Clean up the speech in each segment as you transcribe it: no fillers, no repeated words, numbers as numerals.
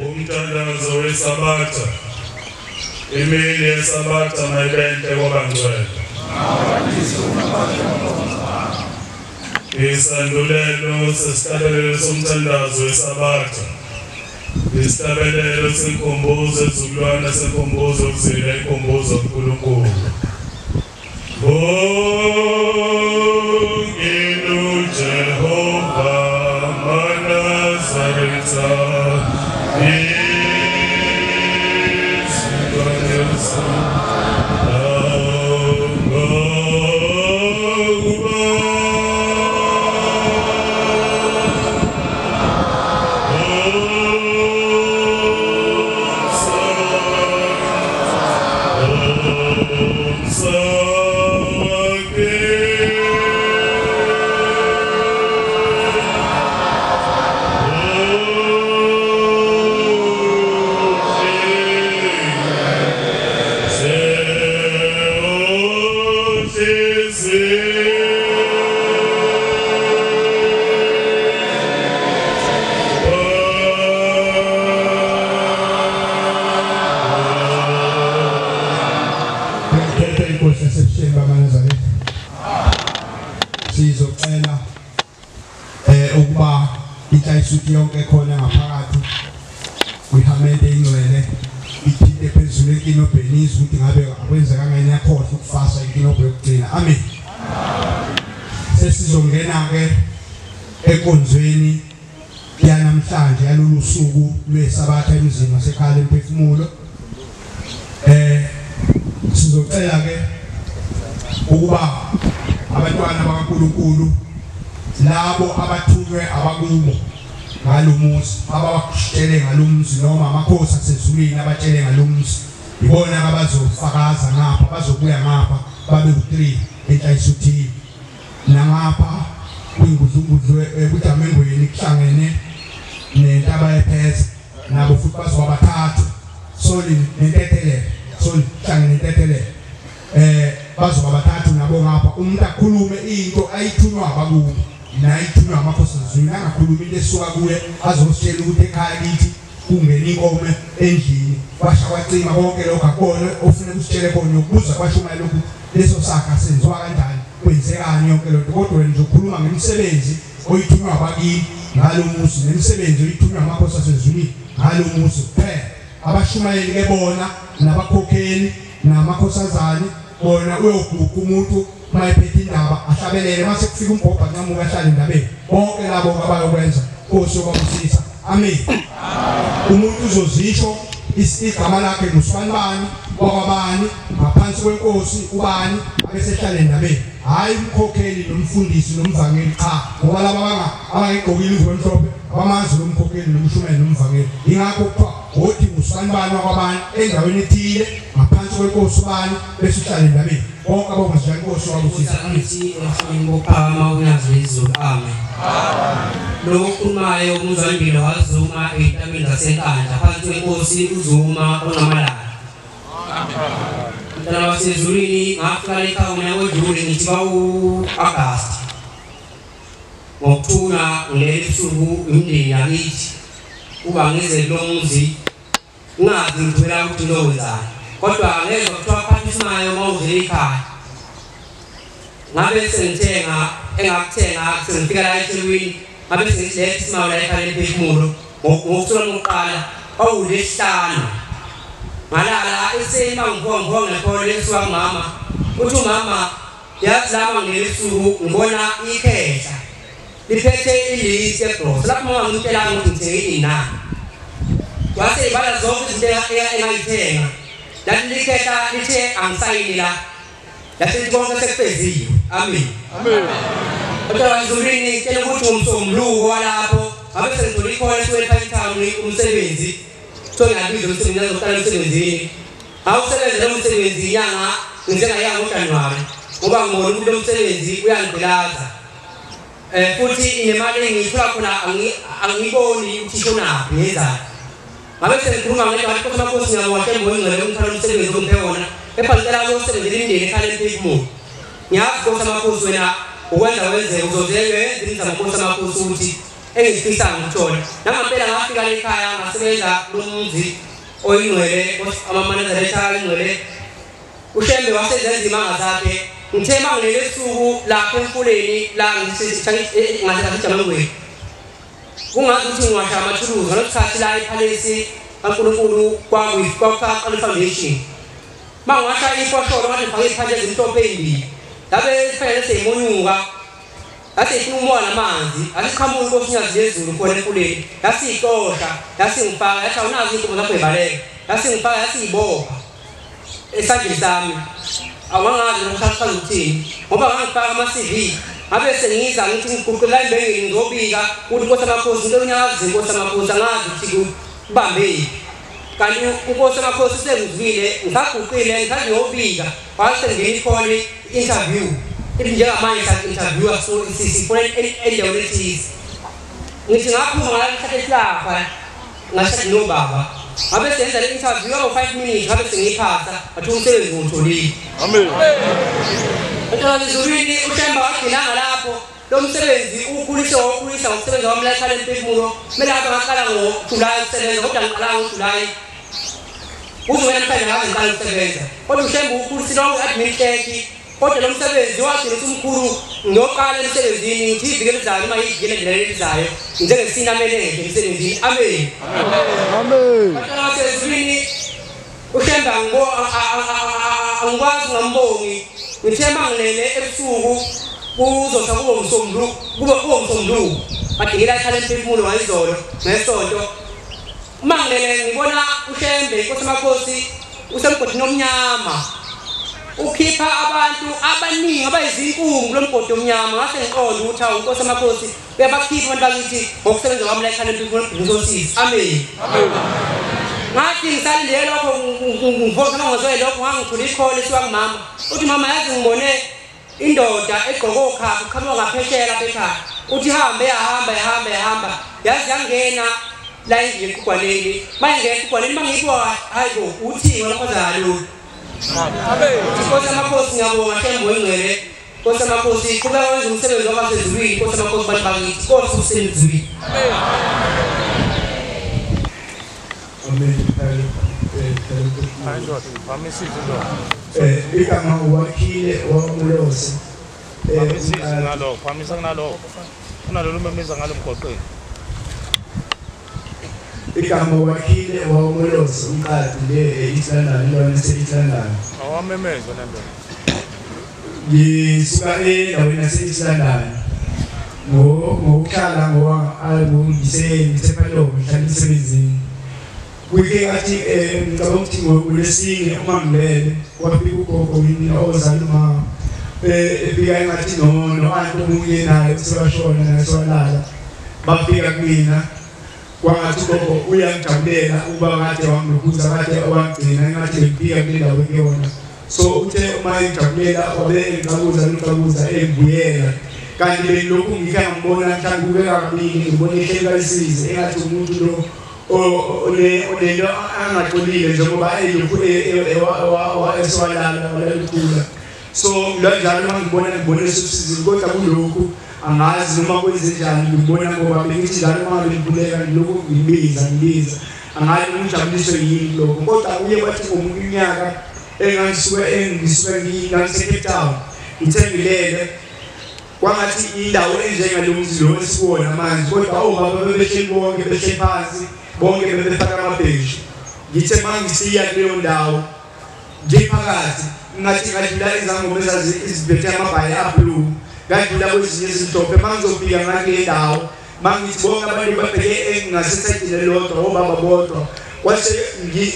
umthandazo wesabatha imini yesabatha mayibenhle kwabangcwele isandulelo sesihlabelelo somthandazo wesabatha isihlabelelo senkombozo ezukulwana senkombozo okuzila inkombozo uNkulunkulu Nginu Jehova Manazaretha sizocela ukuba inhlayisuthi yonke khona ngaphakathi kwihamende ingcwele iphinde phezulu ekinobheni ukuthi ngabe akwenzeka ngani yakhohle ukufasa ikinobhe yokugcina amen sesizongena ke enkonzweni yanamhlanje yalolu suku lwesabatha emzini wasekhaya emphefumulo sizocela ke ukuba abantwana bakaNkulunkulu labo abathunywe abakubo ngalomuzi abawakutshele ngalomzi noma amakhosi asezulwini abatshele ngalomzi ibona abazofakaza ngapha bazobuya ngapha babe u3 enhlayisuthi nangapha kwingudlungudlu ebujamengweni kuhlangene nentaba yepheza nabo futhi bazoba bathathu soli nentethelele soli hlangene nentethelele bazoba bathathu nabo ngapha umuntu akhulume into ayithunywa abakubo nayithunywa amakhosi ezweni angakhulumi into esuka kuye azositshela ukuthi ekhaya kithi kungena inkomo endlini washa kwacima konke lokho akubona ofuna kusitshele khona ukubuza kwashuma lokhu leso sakha senziwa kanjani kwenzekani yonke lonto kodwa wena uzokhuluma ngemisebenzi oyithunywa abakini ngalomuzi nemisebenzi oyithunywa amakhosi ezweni ngalomuzi kuphela abashumayeli ke bona nabakhokheli namakhosazana bona uyoguqa umuntu mayiphethe indaba ahlabelele mase kufika umbhobha ncamuka ahlale indabeni bonke labo abayokwenza Nkosi yokwabusisa amen umuntu uzozisho igama lakhe ngusibani wakwabani ngaphansi kwenkosi ubani abesehlala endabeni hayi umkhokheli nomfundisi nomvangeli cha ngoba laba abangigqokile izwe emhlophe abamanzi nomkhokheli nomshumeli nomvangeli ingakho kuthiwa ngothi ngusibani wakwabani endaweni ethile ngaphansi kwenkosi ubani bese uhlala endabeni bonke abongazijana Nkosi yokwabusisa amen ngophama uyazi izulu amen lokumayo umzwambilo wazuma ezitabeni zasenkandla phansi kwenkosi uzuma ongamalala Mntana wasezulwini ngafika ekhaya mina wedlule ngithi bawu-August ngokuthuna ngileli busuku imindeni yakithi uba ngize lo muzi ngazi ngithwela ukuthi ngizokwenzani kodwa ngezwa kuthiwa phansimayo uma uzele ekhaya ngabe sengithenga engakuthenga sengifika la eThekwini ngabe sengiletha isimalo la ekhaya emphefumulo ngokuthula ngokuqala awulesihlanu malala isema ngibonga ngekho lesuka mama uthi umama yazi lama ngelisuku ngibona ikhehla liphethe ilisi ebros lapho mama ngitshela ukuthi ngithengile na wase ibala zonke izinto engayithenga lathi likhehla lithe angisayini la lathi konke sekufezile amen amen kodwa izulwini ngitshela ukuthi umsomluko walapho ngabe sengithola ikhona eSwellpine Town umsebenzi Ngabizo umsebenzi ngizotala umsebenzini awusebenza lo msebenzi inyanga ngizengayanga ngoJanuary ngoba ngibona ukuthi lo msebenzi uyangibhelaza futhi inemali engiyithola khona angiboni ukuthi shonaphi ngezani ngabe sengikhuluma ngento ukuthi amakhosi ngiyawahlemba ngengcele umthwalo umsebenzi ongiphekona kepha ngicela ukuyosebenzela imindeni ekhaya emphefumulo ngiyazi Nkosi amakhosi wena ukwenza wenzeke uzozeke wenza amakhosi ukuthi engifisa ngithola nangempela ngafika ekhaya ngasebenza kumzi oyingcwele amamanager ayingcwele uShembe wasezenza imanga zakhe ngithe mangilele esuku lapha emfuleni la ngisijamangweni kungazi ukuthi ngiwasha amathuluzi ngalesikhathi la ePalace kaNkulunkulu kwaqala foundation mangwasha ifosholo ngathi ngifake iphanje ezimhlophe ezimbi labe kufanele seyimonyuka asifuna umoya namanzi asiqhamuka inkosinyazi lezulu khona emfuleni yasixosha yasingifaka yathi awunazi inkomo zakho ebaleka yasingifaka yasibopha esandleni sami awangazi ngokuchaza ukuthini ngoba ngangifaka ama-CV ngabe sengiza ngithi ngiguqula imbengeni ngizobika ukuthi Nkosi yamakhosi into unyakazi Nkosi yamakhosi angazi ukuthi kubambeni kanti uNkosi yamakhosi sengivile ngisaguqile ngisathi ngiyobika wasengena ikhona interview ithi njengamanje sa-interviewa so sifuna endaweni ethize ngithi ngaphuma ngalasikhathi lapha ngashadi nobaba ngabe senza le interview abo-5 minutes ngabe sengiyiphasa ngathi umsebenzi ngiwutholile amen Ezulwini uShembe wagcinanga lapho lo msebenzi ukhulisa ngokusebenza kwami la ekhaya emphefumulo kumele abantu baqala ngoJulayi ukusebenza kodwa ngiqala ngoJulayi uzongena mhlanje ngaze ngiqala ukusebenza kodwa uShembe ukhulisile admin clerk kodwa lo msebenzi wagcina umkhulu ngiyoqala emsebenzini ngithi iviki elizayo uma yiviki elizayo njengesina manager emsebenzini amen amen kodwa ezulwini uShembe angikwazi ngambongi ngithe mangilele ebusuku kuzothi kube umsombuluko badingela ekhaya emphefumulo ngayizolo nesonto mangilele ngibona uShembe Nkosi yamakhosi usemgodini omnyama ukhipha abantu abaningi abayizinkungu kulomgodi omnyama ngase ngiqonda ukuthi awu Nkosi yamakhosi uyabakhipha abantu bakithi ngokusebenza kwami la ekhaya emphefumulo ngizosiza amen ngathi ngisalindele lokho ngivosa ngizwe lokho ngangithola ikhole esiwa kumama uthi mama yazi ngibone indoda egqoka okhafu qhamuka ngaphesheya lapha ekhaya uthi yahamba yazi yangena la endlini eqhugwaneni mayingena eqhugwaneni mangibona hayi bo uthi ngolapha zalo amen Nkosi yamakhosi ngiyabonga Shembe oyingcwele Nkosi yamakhosi kuba wenza umsebenzi wabasezulwini Nkosi yamakhosi bantu bakithi Nkosi usebenzile amen igama uwakhile wamulosi phamisa kunalo kunalo memeza ngalo mgoqweni igama uwakhile wamulosi umqadi le eIslandani lona eseIslandani awamemeza nando ngisuka endaweni yaseIslandani ngokuhlala ngisephalongo ngihlala emsebenzini Wike athi ngicabanga ukuthi ngolesine uma ngilele kwafika ugogo yini ozaluma efika engathi no antu omunye naye usebashona naye swalala bafika kumina kwangathi ugogo uyangijabulela uba kade wangikhuza kade wangigcina engathi ngifika kule ndawo kuyona so uthe uma engijabulela wabe engiqabuza engibuyela kanti lokhu ngike ngambona mhlawumbe kubeka kabili ngibona ihlelo lisize engathi umuntu lo onento angaqolile njengoba elokhu eswalala walalukhula so njalo ngibona lesizini kodwa kulokhu angazi noma kwenzenjani ngibona ngoba bengithi njalo uma ngibuleka lokhu ngibiza angazi umjabuliso yini lokho kodwa uye bathi ngomunyaka engisuke ngiseCape Town ngithengilele kwangathi indawo enjengalomzi lo esibona manje kodwa obaba bebehleli bonke behleli phansi bonke bebefaka amabheji ngithe mangisiya kuleyo ndawo ngiphakathi ngathi ngadlula izangoma ezibethe amabhayi ablue ngadlula kwezinye izimhlophe mangizofika ngale ndawo mangithi bonke abantu babheke engasesayidile lodwa obaba bodwa kwase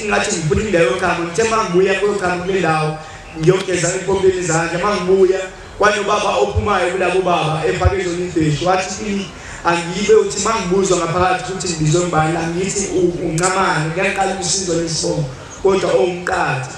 ngathi ngifuna indawo yokuhamba ngithe mangibuya kokuhamba kule ndawo ngiyogeza impompeni izandla mangibuya kwanobaba ophumayo kulabo baba efake zona ibheji wathi angibe uthi mangibuzwa ngaphakathi ukuthi ngibizwe ngibani angithi uncamane ngiyaqala usizo lesibongo kodwa ongqathi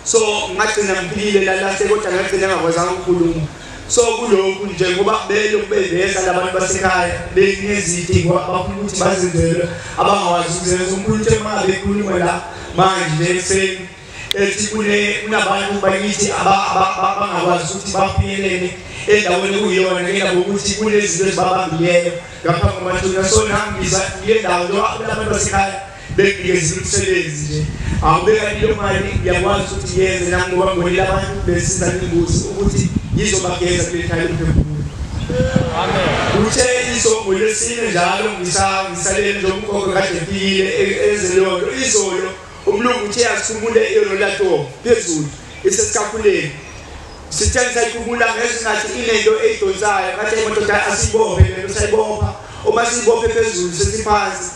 so ngagcina ngiphilile la kodwa ngagcina ngakwazanga ukukhuluma so kulokhu nje ngoba beveza labantu basekhaya benezidingo abafuna ukuthi bazenzele abangawazi ukuzenza umuntu emabe ekhuluma la manje ekseni ethi kunabantu bakithi abangakwazi ukuthi bafinyelele endaweni kuyiyona ngendaba ukuthi kunezinto ezibabambileyo ngaphambi kwamathuna. So nahambisa kule ndawo abantu basekhaya bengikezile umsebenzi nje awubeka leyo mali ngiyakwazi ukuthi yenze nami ngoba ngonile abantu besiza n'ingozi ukuthi ngizobageza kule khaya lomphefumulo. Amen. Uthe isongo lesine njalo ngisalele njomkhokho kade efikile ezelolo izolo umlungu uthe asikhumule iyolo lato phezulu isesikhaphuleni sitheni sayikhumula ngezingathi inento eyidonsayo ngathi amadoda asibophe lento sayibopha uma sibophe phezulu sesiphansi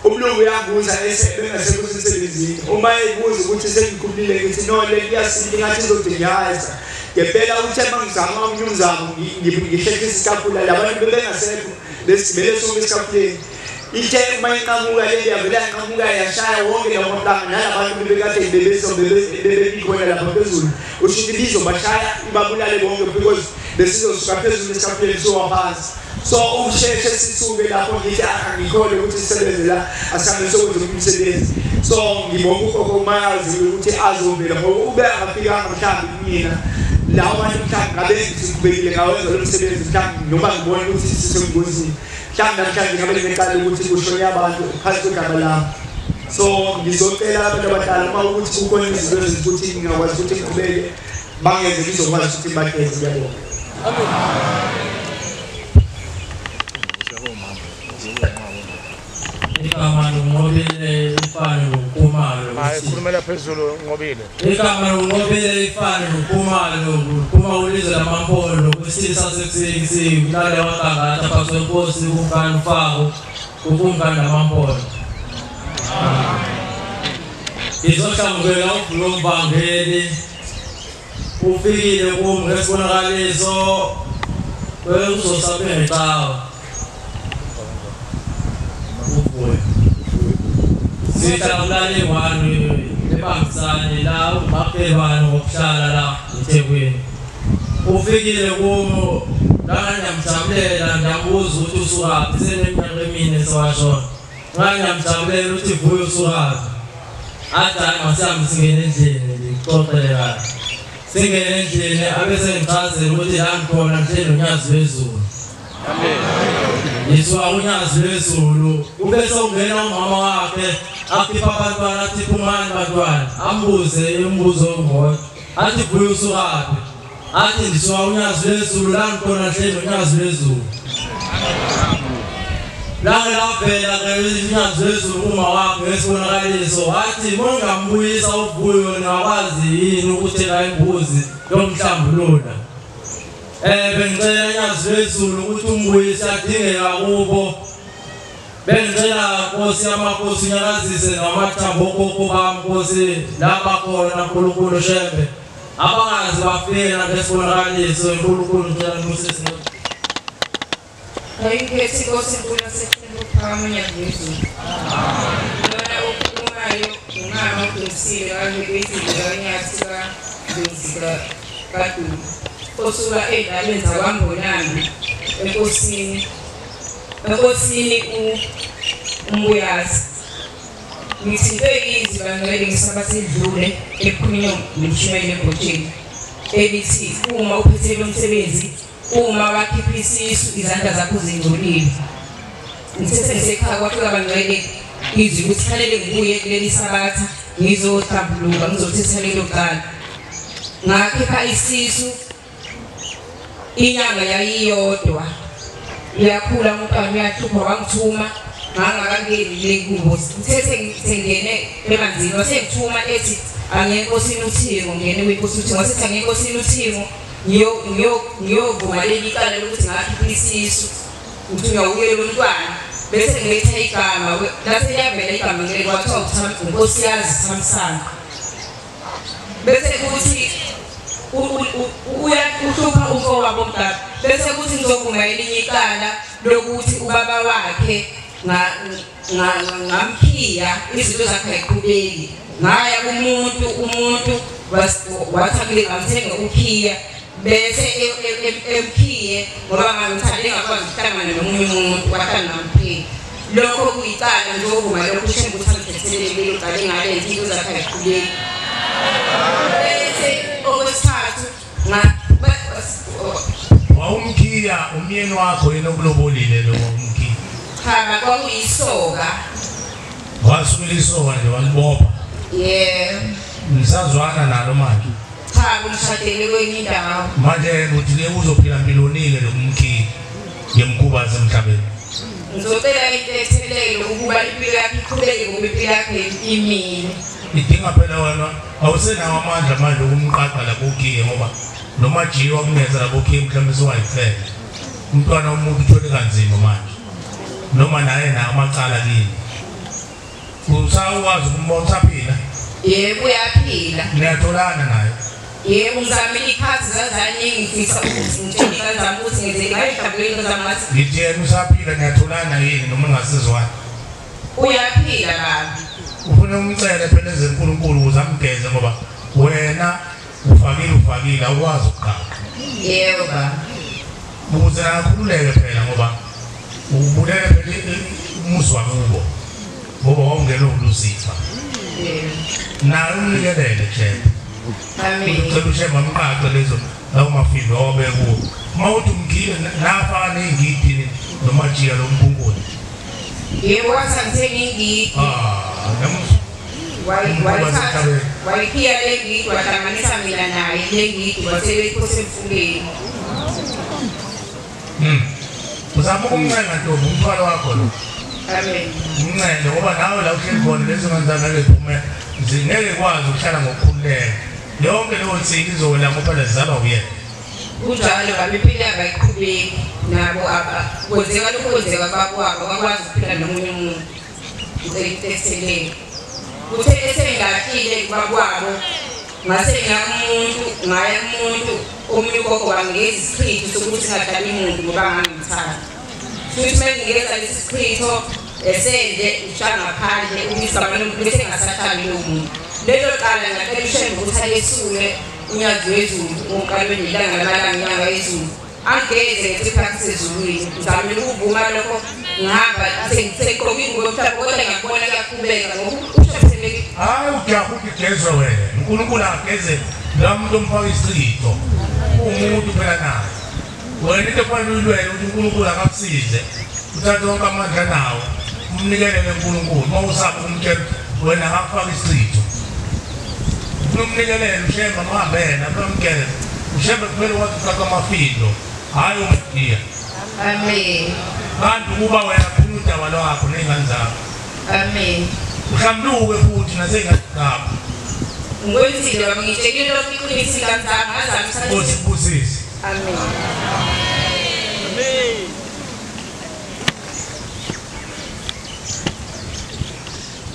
umlungu uyabuza bengasekho emsebenzini uma ebuza ukuthi sengikhulile ngithi no le iyasindi ngathi izodingaza ngempela uthe mangizama umnyumzamo ngihlekisa isikhaphula labantu bengasekho lesibele sonke isikhaphuleni ithe uma inqamuka le yavela inqamuka yashaya wonke lawo mhlanga nalabantu bebekade bebekhona lapha phezulu ushithi bizobashaya ibabulale bonke because besizosuka phezulu esikhaphuleni sowaphansi. So usheshe sisuke lapho ngithi angikhole ukuthi sisebenze la asambe sokwenza umsebenzi. So ngibonga ukhokho umayazi ukuthi azovela ngoba ube angafikanga mhlawumbe mina lawo bantu mhlawumbe ngabe ngizibekile ngawenza lo msebenzi mhlawumbe noma ngibona ukuthi sisengozini mhlawumbe namhlanje ngabe ngicela ukuthi kushone abantu phansi kwegama lami. So ngizocela abantu abadala uma ukuthi kukhona izinto ezifuthi ngingakwazi ukuthi ngiqhubeke bangenze ngizokwazi ukuthi bakhenze. Ngiyabonga. Amen. Ikamano ngobile ifana nokumalo. Hayi khulumela phezulu ngobile. Ikamano ngobile ifana nokumalo kuma ulizo lamampolo kwesitha sesiksi kulale wakangata phakathi kwenkosi kunkani ufako ukunkani namampolo. Izohlangwela uVulomvangeli ufikile kum ngesibonakaliso wezosabe ngecawa. Sihlangulane wani eBangisane la uMapelwane wokuhlala la eThekwini. Ufikile kumo la ngiyamjabulela ngiyambuza ukuthi usukaphi seneminyaka emine sewashona. Ngiyamjabulela ukuthi vuyo usukaphi. Athi masihambe singene endlini ngixoxele kahle. Singene endlini abese ngichazela ukuthi la ngikhona nje noNyazi wezulu. Amen. Yeswa uNyazi wezulu ubese ungena umama wakhe akhipha abantwana athi kumani bantwana ambuze imibuzo ngoba athi vuyo usukaphi athi ndisuka uNyazi wezulu la ngikhona nje noNyazi wezulu. La lavela ngeNyazi wezulu uma wakhe ngesibonakaliso wathi mongambuyisa uvuyo nakwazi yini ukuthi la imbuzi yomhlambulula. Bengicela Nyazi wezulu ukuthi umbuyise adingeka kubo. Bengicela Nkosi yamakhosi unyakazise namathambo okhokho bami Nkosi lapha khona uNkulunkulu shembe abangazi bafika ngesibonakaliso uNkulunkulu ngicela Moses. Ayikhethi Nkosi enkulu sekhulu Nyazi wezulu. Lona ukumayo ungama ukusile kanje kwezinto Nyazi ka kaDulu. Osuka endabeni zakwambonani enkosini umbuyazi ngithinte izi bangcwele ngisabasedlule ekhulunywa nomshimeli ebhotsheni elithi uma uphethe lo msebenzi uma wakhipha isisu izandla zakho zingcolile. Ngithethe ngisekhaya kwafika bangcwele izwi ukuthi fanele ngibuye kuleli sabatha ngizohlambuluka ngizothetha lelo cala. Ngakhipha isisu inyanga yayiyodwa yakhula umntwana uyahlupha wangithuma ngangakangeni kubo ngithethe ngene emanzini wasengithuma ethi angenkosini uThixo ngene kwiNkosi uThixo wasethi angenkosini uThixo ngiyovuma leli cala lokuthi ngakhipha isisu ngithunywa uyele umntwana bese ngiletha igama lase yavela igama ngeke kwathiwa uNkosiyazi Thamsanqa bese kuthi uyahlupha umfowabo mdala bese kuthi ngizovuma elinye icala lokuthi ubaba wakhe ngamphiya izinto zakhe ayiqhubeki ngaya umuntu wathakile ngamthenga ukhiya bese emphiye ngoba ngithande ngakwazi ukuhlangana nomunye umuntu wathanda ngamphiya lokho kuyicala ngizovuma lokho shembe uthanda ukuthethelele lo cala engalenzi into zakhe ayiqhubeki. bese okwesithathu wawumkhiya umyeni wakho yena okulobolile lo umkhiya cha kwakuyisoka wasukela isoka nje walibopha nisazwana nalo manje cha kumshadele kwenye indawo manje uthi le uzophila milonile lo umkhiya yemkhubaza emhlabeni ngizocela into ethelele ukuba impilo yakhe iqhubeke ngoba impilo yakhe imile idinga phela wena awusenawo amandla manje okumqaqa lapho ukhiye ngoba noma jiwa kumeza lapho ukhiye mhlawumbe siwayifela umntwana womuntu uthole kanzima manje noma naye na amacala kini usakwazi ukumbona usaphila yebo uyaphila niyatholana naye yebo ngizamile ikhathi zazaningi ngifisa ukuthi ngitshele kanzama ukuthi ngenze ngayihambile ngizama ngithi yena usaphila niyatholana yini noma ngasizwana uyaphila baba ufuna umcele phela ezenkulunkulu ukuze amgeze ngoba wena ufakile awukwazi ukuqala yebo baba ukuze akhululeke phela ngoba ubulele phela umuzi wakubo ngoba wawungena uLucifer naye umnikelele Shembe amen ucela uShembe amqaqe lezo lawo mafindo awabekuwo mawuthi umkhile nafana ingidi noma jiya lo mbunkulu yebo wasangithenga ingidi wayiphiya le ngidi wahlanganisa mina naye le ngidi wasebeyiphosa emfuleni uzama ukumncenga ntombi umthwalo wakho lo amen umncele ngoba nawe la uhleli khona lezo ngenzanga lephume ngeke kwazi ukuhlala ngokukhululeka yonke leyo nsika izowela ngoba phela zizalwa uyena kunjalo babephila bayiqhubeki nabo kwenzeka lokho kwenzeka bakwabo bakwazi ukuphila nomunye umuntu ngicela kuthe esengahlile bakwabo ngase ngaya umuntu omunye ugogo wangeza isichitho sokuthi ngadala umuntu ngoba ngangimthanda futhi mengeza lesi sichitho esende ushanga phandle ubisabana bese ngasathali lo muntu lelo qala ngacela uShembe ukuthi ayesule unyazi wezulu onkalweni ilanga lamalanga inyanga yezulu angeze esikhathi sezulwini ngizamile ukuvuma lokho ngihamba sengiseqokile ngoba kodwa ngiyabona kuyaqhubeka ngoba ushebeleke hayi ujabuthi gezwe wena uNkulunkulu ageze la muntu omfaka isichitho umuntu phela naye wena into efanele uyilwele ukuthi uNkulunkulu akakusize uthathe wonke amandla nawo umnikele kuNkulunkulu mawusapha umthetho wena akafaka isichitho umnikelele uShembe mahambena bamkele uShembe kumele wathi amafindo hayi umdiya amen bantu kuba wena khona udaba lwakho nezingane zakho amen uhlambuke futhi nasengaqhaba ngokwenzile ngitshekile lokho iqinisi kanzanga ngazama usibusise amen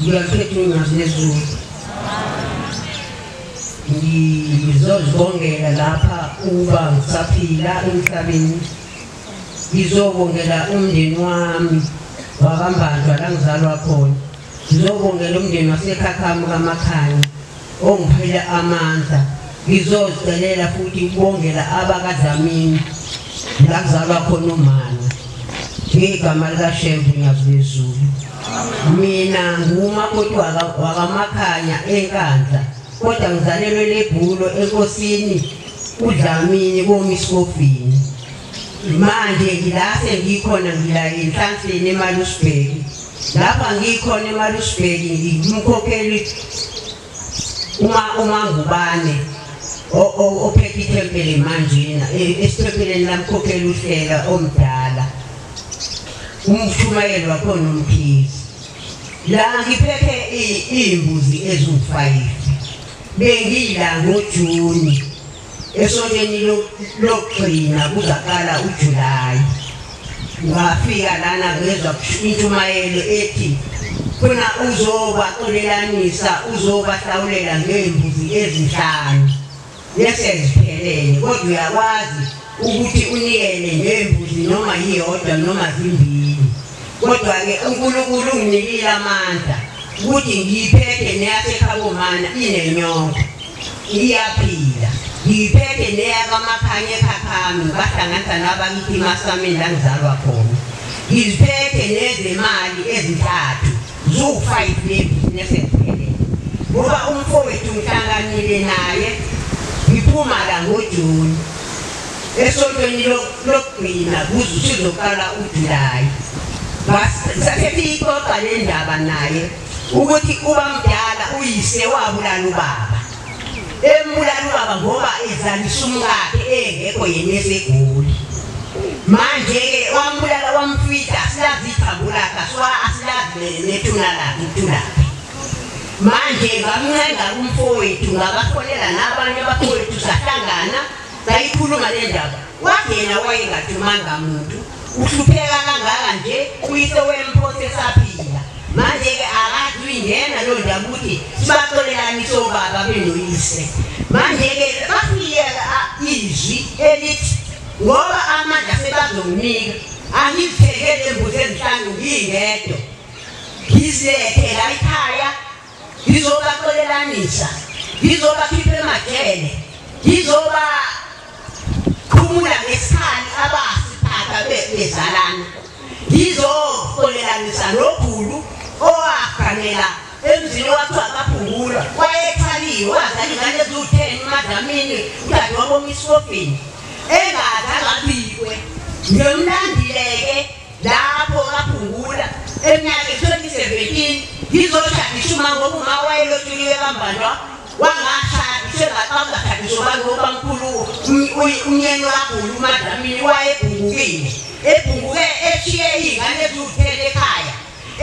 ngiyakhetha ngazizulu ngizozibongela lapha uba ngisaphila emhlabeni ngizobongela umndeni wami wakambanjwa la ngizalwa khona ngizobongela umndeni waseKhakhama kaMakhanya ongiphela amandla ngizozicelela futhi ukubongela abakaDlamini la ngizalwa khona uMana ngegama likaShembe ngiyazizulu mina ngumakoti wakaMakhanya eNkandla kodwa ngizalelwe leBhulo enkosini uDlamini komiskofini manje ngilase ngikhona ngila enhlanhleni eMalusburg lapha ngikhona eMalusburg ngimkhokheli uma ngubane ophethe ithempeli manje esithempeleni lamkhokheli uHlela omdala umshumayeli wakhona umphisi la ngiphethe imbuzi ezu5 bengila ngoJuni esontweni lokugcina kuzaqala uJulayi ngafika lana ngezwa intshumayelo ethi khona uzobaxolelanisa uzobahlawulela ngembuzi ezinhlanu bese ziphelele kodwa uyakwazi ukuthi unikele ngembuzi noma yiyodwa noma zimbili kodwa ke uNkulunkulu unginikile amandla ukuthi ngiyiphethe neyaseKhabomana inenyongo iyaphila ngiyiphethe neyakaMakhanya eKhakhama bahlanganisa nabakithi eMasameni la ngizalwa khona ngiziphethe nezemali ezintathu zo5 lebusiness ephelele ngoba umfowethu ngihlanganile ngishadile naye ngiphuma la ngoJuni esontweni lokugcina kuze usizoqala uJulayi basafika le ndaba naye ukuthi ubamdala uyise wabulala ubaba embulala ubaba ngoba ezalisa umkakhe engekho yena esegoli manje ke wambulala wamfita asilazi ithambula kaswa asilazi nethuna lakhe uthula manje ngamncenga kumfowethu ngabafonela nabanye abafowethu sahlangana sayikhuluma le ndaba wagena wayengathumanga umuntu uhlupheka kangaka nje uyise wemphosa esaphila manje ke akazi uyingena lo ndaba ukuthi sibaxolelani sobaba benoyise manje ke bafike izwi elithi ngoba amandla sebazomnika angizithekele embuzi ezinhlanu ngingedwa ngizilethela ekhaya ngizobaxolelanisa ngizobakhipha emajele ngizoba khumula ngesikhathi abasiphatha bezalana ngizoxolelanisa nokhulu owaganela emzini wakhe akaphungula wayethaliwe wazala ingane eziwu-10 umadlamini udade wabom'isifofini engazangabikwe ngimlandileke lapho kaphungula eminyaka 2017 ngizoshadisha uma ngoba uma wayelotshuliwe kambanjwa wangashadishe ngaqamashadisho bangobamkhulu umyeni kakhulu umadlamini wayebhungukile ebhunguke eshiye iy'ngane eziwu-10 ekhaya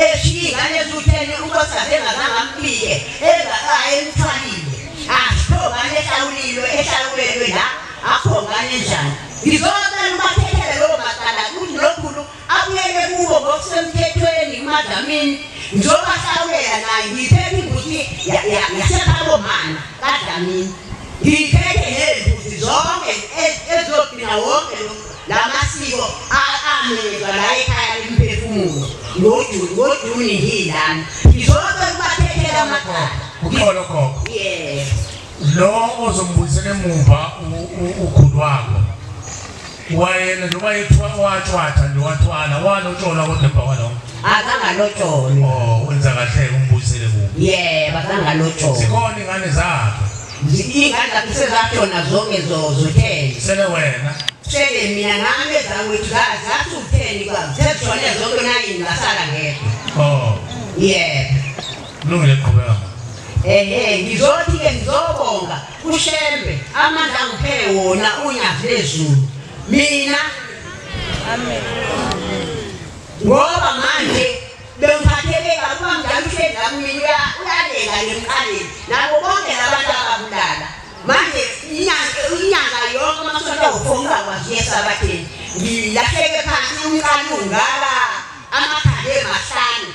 eshiye iy'ngane eziwu-10 unkosikazi engazangamlike engakaye emthwalile akhongane ehlawulelwe la akhongane njani ngizocela ubathethele lowo macala ukuthi lokhulu abuyele kubo ngokusemthethweni umadlamini ngizobahlawulela naye ngiphethe imbuzi yasekhawomana kaDlamini ngiphethe nembuzi zonke ezogcina wonke lamasiko amenyezwa la ekhaya lemphefumulo ngoJuni ngiyilana ngizocela ubathethele amacala ukholo khokho yeah lo ozombuyisela emuva ukhulu wakho wayena noma watshwatha nje wathwala walotshola kodwa emva kwalokho azangalotshole wenza kahle umbuyisele kubo yebo azangalotshole zikhona ingane zakhe ingane zakhe sezatshona zonke zo-10 sele wena sele mina ngame zawethu zathi-10 kwazi sezishone zonke nayini ngasala ngedwa yebo kulungile qhubeka ngizothi-ke ngizobonga uShembe amandla angiphe wona unyazi lezulu mina ngoba manje bengiphatheke kakuba mdala uhlendlamini uyalela ngemqaleni nabo bonke labantu ababulala manje inyanga yonke amasonto awufonga kwaziye esabatheni ngilahleke phansi umqali ungaka amakhanda emahlanu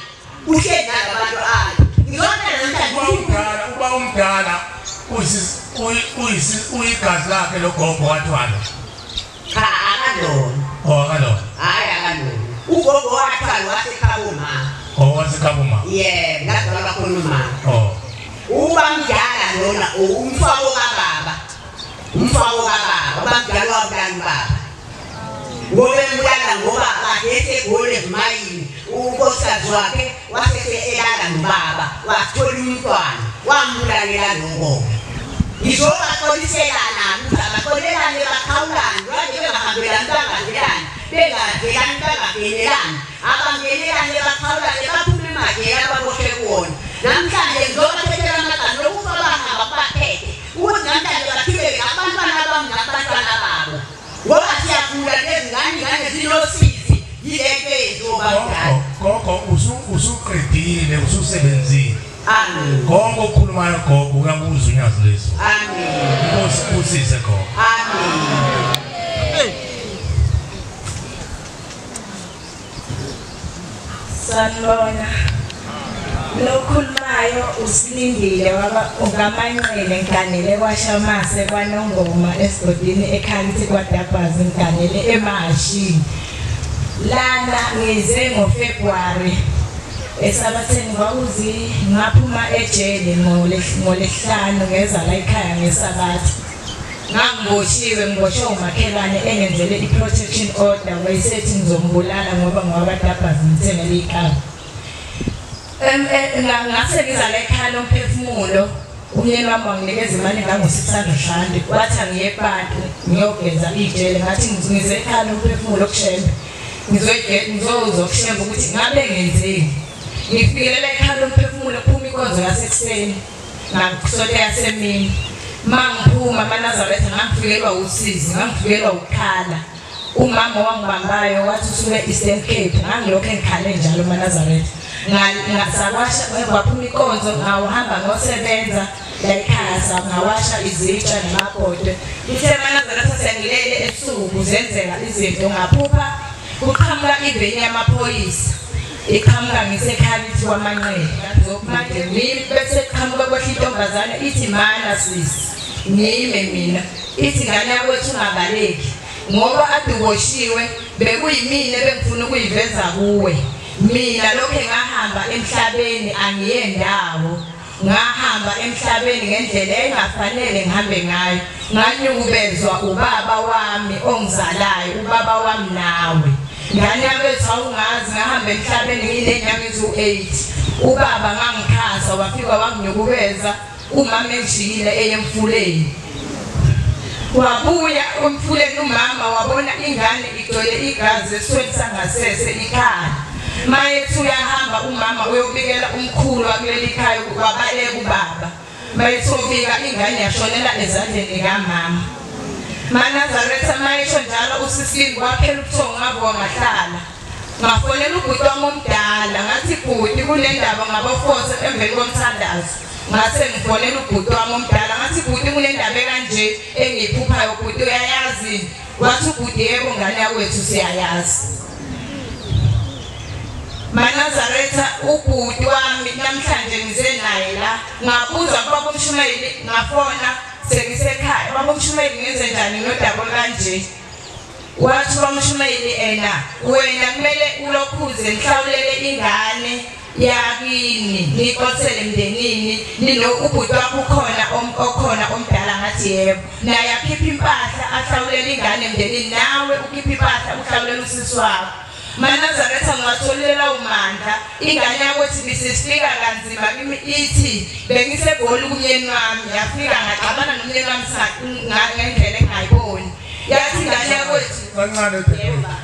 uhleli nalabantu ayo uba umdala uyigazi lakhe logogo wathwala cha akalona akalona hayi akalona ugogo wathwala wasekhawomama wasekhawomama yebo ngazalwa kakhona umama uba mdala lona umfako kababa ubamdala wabulala ubaba ngoba embulala ngoba kade esegoli ezimayini unkosikazi wakhe wasese-elala nobaba wathola umntwana wambulalela nogogo ngizobaxoliselana ukuthi abaxolelane bakhawulane kade bengahambelani bangazelani bengazelani bangagenelani abangenelane bakhawulane baphume emajele ababoshwe kuwona namhlanje ngizobathethela amagama lokufa bahamba kubaphethe ukuthi namhlanje baphileke abantwana bami nabantwana babo ngoba siyagula ingane zinosizi yilento ezobadala gogo usuqedile ususebenzile amen konke okukhulumayo gogo uyabuza unyazi leso amen inkosi kusise gogo amen sanibona lokhulumayo usilindile ungamanqele ngiganele kwaShamase kwaNongoma esigodini ekhanti kwaDabhazi ngiganele emahashini lana ngize ngoFebruary esabatheni kwakuzi ngaphuma ejele ngolesihlanu ngeza la ekhaya ngesabathi ngangiboshiwe ngiboshwe umakhelwane engenzele i-protection order wayesethi ngizombulala ngoba ngowabaDabhazi ngithengele ikhaya ngase ngiza la ekhaya lomphefumulo umyeni wami wanginikeza imali engango-600 wathi angiye eBantu ngiyogeza ijele ngathi ngize ekhaya umphefumulo okushembe ngizokushemba ukuthi ngabe ngenzeni. Ngifikelele ekhaya umphefumulo kuphuma inkonzo yasekuseni ngakusonto yasemini. Mangiphuma amaNazaretha ngangifikelwa usizi ngangifikelwa ukukhala. Umama wangibambayo wathi usuke e-Eastern Cape ngangilokho engikhale njalo amaNazaretha. Ngasawasha kwaphuma inkonzo ngawuhamba ngosebenza la ekhaya ngawasha izitsha nemabhodwe. Uthe amaNazaretha sengilele ebusuku zenzeka izinto ngaphupha kuqhamuka iveni yamaphoyisa. Iqhamuka ngisekhalithi kwamanqele ngizokuphathe ngimi bese iqhamuka kwehla intombazane ithi mana sisi ngime mina ithi ngane yakwethu ungabaleki ngoba aduboshiwe bekuyimina bengifuna ukuyiveza kuwe. Mina lokho ngahamba emhlabeni angiyendawo ngahamba emhlabeni ngendlela engafanele ngihambe ngayo nganyukubezwa ubaba wami ongizalayo ubaba wami nawe. Ngane yabethu awungazi ngahamba emhlabeni nginenyanga ezu-8 ubaba ngangikhasa wafika wanginyukubeza umama ejikile eyemfuleni. Wabuya umfuleni umama wabona ingane igcwele igazi esweni sangasese ikhala. Mayethu uyahamba umama uyobikela umkhulu wakuleli khaya wabaleka ubaba. Mayethu ubika ingane yashonela ezandleni kamama. MaNazaretha mayesho njalo usisini kwaphela ubuthongo ngabo ngahlala. Ngafonela ubhuti wami omdala ngathi bhuti kunendaba ngabafose emveni komthandazo. Ngase ngifonela ubhuti wami omdala ngathi bhuti kunendaba ekanje engiyiphuphayo bhuti uyayazi. Wathi ubhuti yebo ngane yakwethu siyayazi. MaNazaretha ubhuti wami namhlanje ngize naye la ngabuza baba uMshumayeli ngafona sengisekhaya baba uMshumayeli ngenze njani nodaba kanje. Wathi baba uMshumayeli wena kumele ulokhuze nihlawulele ingane yakini niqothele emndenini nilo ubhuti wakho okhona omdala ngathi yebo naye akhipha impahla ahlawulele ingane emndenini nawe ukhipha impahla uhlawulele usisi wakho. MaNazaretha ngiwatholela umandla ingane yakwethu bisifika kanzima kimi ithi bengisegoli kumyeni wami yafika ngaxabana nomyeni wami ngendlela engayiboni yathi ingane yakwethu kancane phela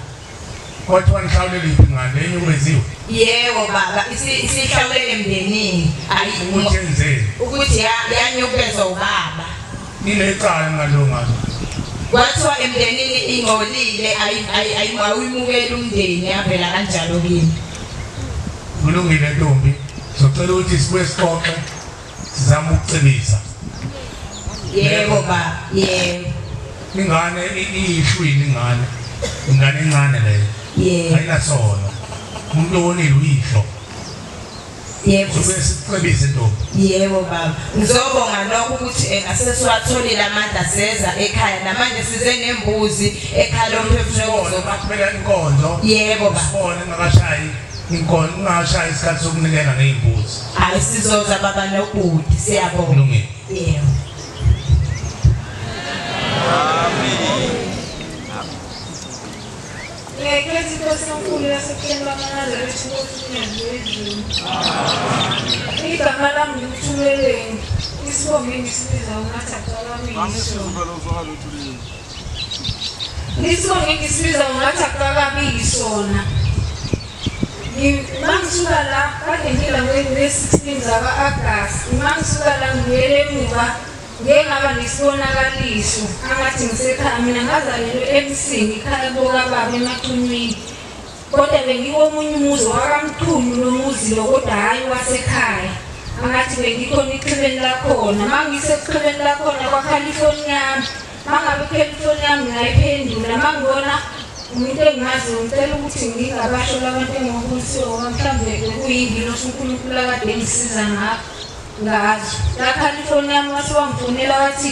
kwathi wanihlawulela ingane enye ukwenziwe. Yebo baba isihlawulele emndenini ukuthi yanyukezwa ubaba nilecala ngalongana kwathiwa emndenini ingcolile ayimukela umndeni yavela kanjalo kimi. Kulungile ntombi socela ukuthi sibuye sixoxe sizama ukucebisa. Yebo baba yebo. Ingane iyishwini ingane encane leyo. Yebo. Ayinasono. Umuntu onile uyihlo. Yebo. Sicebise ntombi. Yebo baba. Ngizobonga lokho ukuthi asesiwatholile amandla seza ekhaya namanje size nembuzi ekhaya lomphefumulo zokuphela inkonzo. Yebo baba. Sibone ngakashayi inkonzo ungashaya isikhathi sokunikela ngezimbuzi. Hayi sizoza baba nobhuti siyabonga. Kulungile. Yebo. Ngeke sikosenkulu yasekheni lamaNazaretha ukuthi igama lami ngikuthumeleni isibongo engisibiza ngathi akakabi isona. Mangisuka la kade ngilangweni le-16 zaka-Agasti mangisuka la ngiyele emuva ngengaba nesibonakaliso angathi ngisekhaya mina ngazalelwe eMsini ikhaya lokababa emaChumini kodwa bengiwomunye umuzi wakamthunyu nomuzi lo kodwa hhayi wasekhaya angathi bengikhona iqhibeni lakhona mangiseqhibeni lakhona kwakhala ifoni yami mangabe kuphela ifoni yami ngayiphendula mangibona umuntu engimaziyo ngicela ukuthi ngingabasho labantu engihulisiwe mhlawumbe bekuyingilosi uNkulunkulu akade engisiza ngazo lakhala ifoni yami wase wangifonela wathi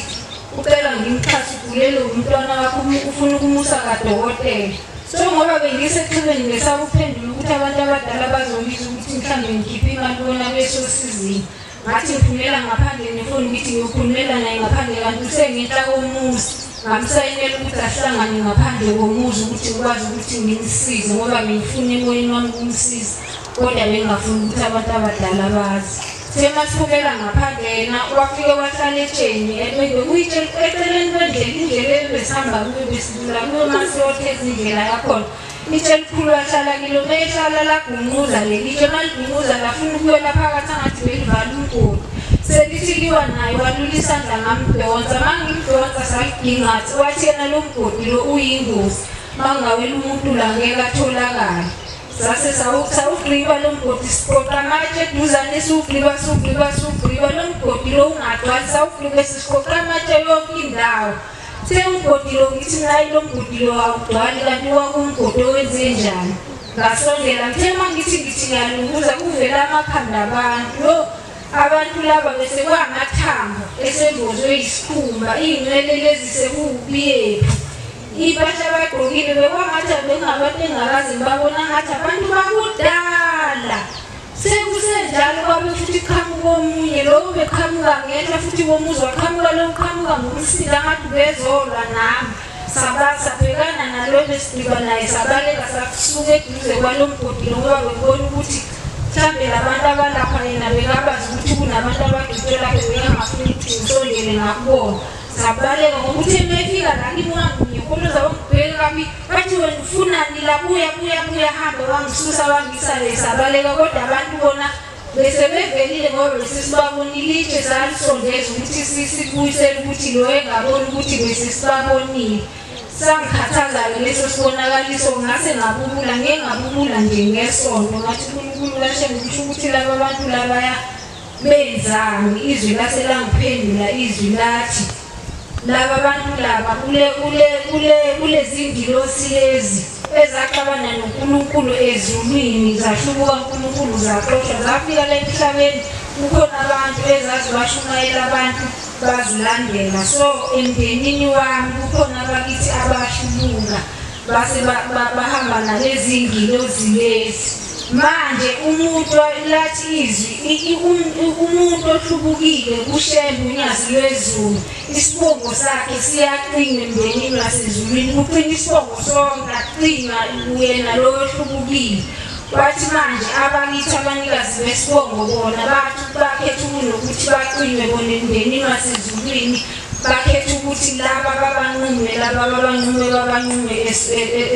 ucela ngimxhase ugulele umntwana wakho ufuna ukumusa kadokotela. So ngoba bengiseqhibeni ngesaba ukuphendula ukuthi abantu abadala bazomisa ukuthi mhlawumbe ngikhiphe imali bona besosizini ngathi ngiphumela ngaphandle nefoni ngithi ngiyokhulumela naye ngaphandle kanti usengehla komuzi ngamsayinela ukuthi ahlangane ngaphandle komuzi ukuthi ngikwazi ukuthi ngimsize ngoba ngifuna emoyeni wami ukumsiza kodwa bengafuni ukuthi abantu abadala bazi. thema siphumela ngaphangena wafike wahlala etsheni ekuyitshela eceleni kwendlela indlela ebesihamba kuyo besidlula kuyo masiyothe izindlela yakhona itshe elikhulu wahlala kilo mehlala lagunquza lelitshe maliguquza lafuna ukuyela phakathi angathi belivala umgodi selithi liwa naye walula isandla ngamdonsa mangimdonsa salidingathi wathi yena lo mgodi lo uyingozi mangawela umuntu la ngeke atholakala sase sawugqiba lo mgodi siqoqa amatshe eduzane siwugqiba lo mgodi lo ungagcwali sawugqiba siqoqa amatshe yonke indawo umgodi lo ngithi nayi lo mgodi lo awugcwali kanti wakumgodi owenze njani ngasondela ngithe mangithi ngiyalunguza kuvela amakhanda abantu laba bese kwangathamba esembozwe isikhumba inwele lezi sekubiyephi ibasha bagqokile bekwangathi bengabantu engakazi babona ngathi abantu bakudala sekusenjalo kwabe futhi qhamuka omunye lo beqhamuka ngenhla futhi bomuzwa qhamuka lo qhamuka ngomsila ngathi bezolwa nami sabhekana nalo besidibana naye sabaleka sasuke eduze kwalomgodi ngoba bebona ukuthi mhlambe labantu abalapha yena bekabazi ukuthi kunabantu abagcwele bengafuni ukuthi ngisondele ngakubona sabaleka ngokuthi emefika la ngimwangunye khona zabangibheka kami bathi wena ufunani la buya hamba wangisusa wangisale sabaleka kodwa abantu bona bese bevelile ngoba besisibabonile itshe salisondeza ukuthi sisibuyisele ukuthi lo engaboni ukuthi bese sibabonile sangikhathaza leso sibonakaliso ngase ngabubula ngengabubula nje ngesonto ngathi uNkulunkulu kashe ngisho ukuthi laba abantu labaya benzani izwi laselangiphendula izwi lathi laba bantu laba kule zingilosi lezi ezaxabana noNkulunkulu ezulwini zahlubuka uNkulunkulu zaxoshwa zafika la emhlabeni kukhona abantu ezazibashumayela abantu bazilandela so emndenini wami kukhona abakithi abashuluka base bahamba nalezi ngilozi lezi manje umuntu lathi izwi umuntu ohlubukile kushembe unyazi lwezulu isibongo sakhe siyaqina emndenini wasezulwini kuqina isibongo sonke aqina uyena lo ohlubukile wathi manje abakithi abanikazi besibongo bona bathi bakhetha ukuthi baqine bona emndenini wasezulwini bakhetha ukuthi laba babanqume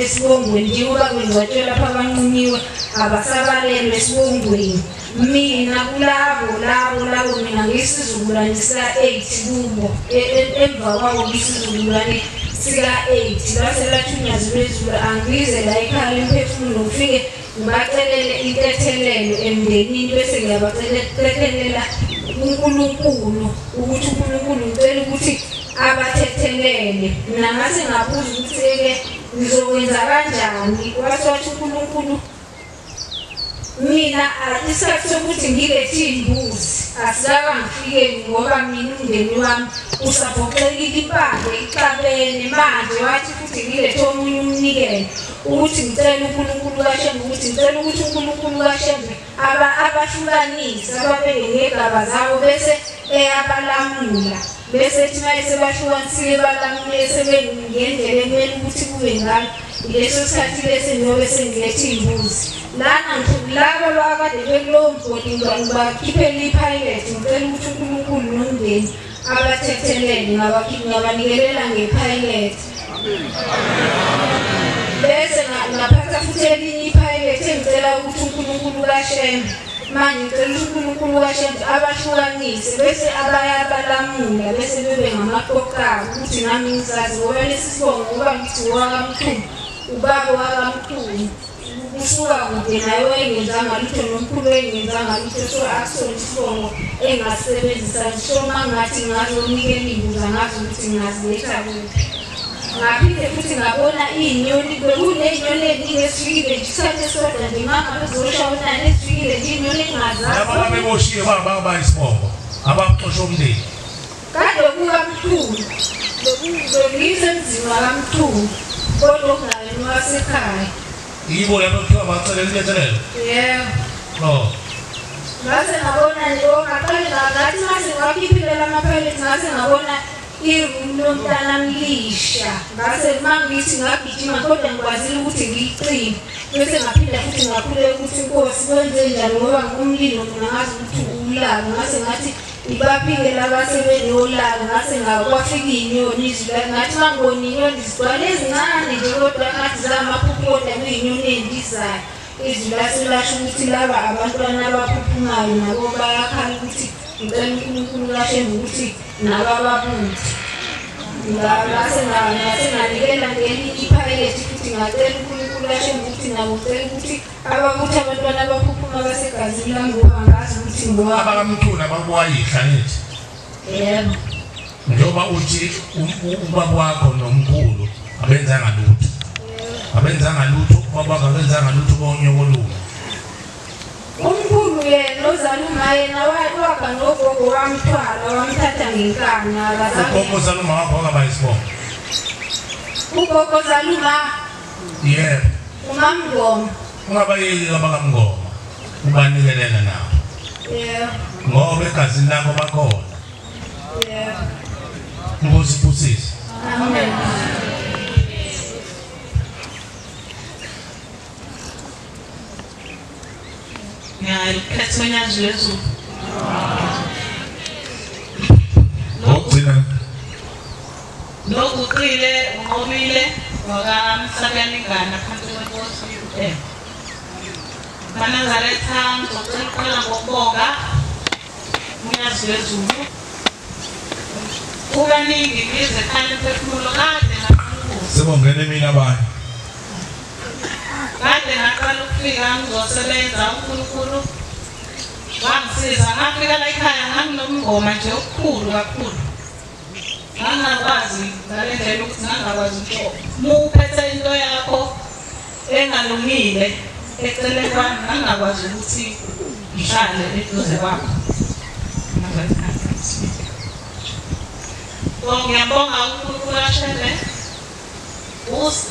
esibongweni njengoba kwenzatshwe lapha abanqunyiwe abasabalelwe esibongweni mina kulabo mina ngisizululane sika-8 kubo emva kwawo ngisizululane sika-8 base lathunyazi lwezulu angize la ekhaya lemphefumulo ngifike ngibacelele intethelelo emndenini bese ngiyabacelela uNkulunkulu ukuthi uNkulunkulu ngicela ukuthi abathethelele mina ngase ngabuza ukuthi ngizokwenza kanjani wathi uNkulunkulu mina isikhathi sokuthi ngilethe imbuzi asizaka ngifike ngoba mina umndeni wami usaphoxekile impande ixabene manje wathi futhi ngilethe omunye umnikelo ukuthi ngicela uNkulunkulu kaShembe ukuthi ngicela ukuthi uNkulunkulu kaShembe abahlukanise ababeke ngegaba zabo bese eyabalamula bese thina sebahlukanisile balamule sebengendlela emele ukuthi kube ngalo leso sikhathi lesi njobe sengilethe imbuzi laba abakade bekulowo mgodi ngibakhiphela ipilot ngicela ukuthi uNkulunkulu nomndeni abathethelele ngabanikelela ngepilot bese ngaphatha futhi elinye ipilot engicela ukuthi uNkulunkulu kaShembe manje ngicela uNkulunkulu kaShembe abahlukanise bese abayabalamula bese bebe ngamaqoqayo ukuthi nami ngizazi ngoba lesi sibongo ngoba ngithi wakamkhulu ubaba wakamkhulu usuka kude naye wayengenzanga lutho nomkhulu wayengenzanga lutho so akusona isibongo engasebenzisa ngisho mangathi ngazonikela imbuza ngazi ukuthi ngaziletha kuphi ngaphinde futhi ngabona inyoni bekunenyoni ezingesikile isikhathi esodwa nje mama bezoshawuna nesikile nje inyoni engazazi laba beboshiye baba isibongo abaxoshwa umndeni kade kukamkhulu bekuyisemzini wakamkhulu kodwa ungayeni wasekhaya yibo labo kuthiwa bacelela intethelelo yebo no ngase ngabona nje ngaqale ngathi mase ngakhiphela amapilot ngase ngabona iroom lomntana mlisha ngase mangithi ngagijima kodwa ngikwazile ukuthi ngiyicime bese ngaphinda futhi ngakhuleka ukuthi inkosi kwenze njani ngoba ngumlilo mina ngazi ukuthi ulaka ngase ngathi ibaphike labasebenzi olaka ngase ngakwafika inyoni izwi ngathi mangibona inyoni zigcwale ezincane nje kodwa ngathi zamaphupho kodwa kuyinyoni endizayo izwi laselasho ukuthi laba abantwana abaphuphumayo nabo bayakhala ukuthi ngicela uNkulunkulu lashe ukuthi nabo ababuthi ngase nganikela ngelinye iphayelethi futhi ngacela uNkulunkulu lashe ukuthi nabo ngicela ukuthi ababuthi abantwana abaphuphuma basegazini lami ngoba ngazi ukuthi ngoba abakamthula bakwayihla nithi yebo njoba uthi ubaba wakho nomkhulu abenzanga lutho abenzanga lutho ubaba wakho abenzanga lutho konyokoluka umkhulu yena ozaluma yena wakha nogogo wamthwala wamthatha ngenkani ugogo ozaluma wakho akabayisibongo ugogo ozaluma yebo uMamngoma ungabayeli abakamngoma ubanikelela nawo yebo ngoba egazini lakho bakhona yebo Nkosi Busisi amen ngiyakhetha uNyazi lezulu lokuqile unqobile wakamhlakaningana phansi kwenkosi Nazaretha ngicela ngokubonga uNyazi lezulu kubaningi ngize khale imphefumulo kade ngaqala Sibongene mina bani kade ngaqala ukufika ngizosebenza uNkulunkulu wangisiza ngafika la ekhaya nganginomngoma nje okukhulu kakhulu ngangakwazi ngalendlela ukuthi ngangakwazi ukuthi muphethe into yakho engalungile eceleni kwami ngangakwazi ukuthi ngihlale eduze kwakho ngiyabonga uNkulunkulu ashele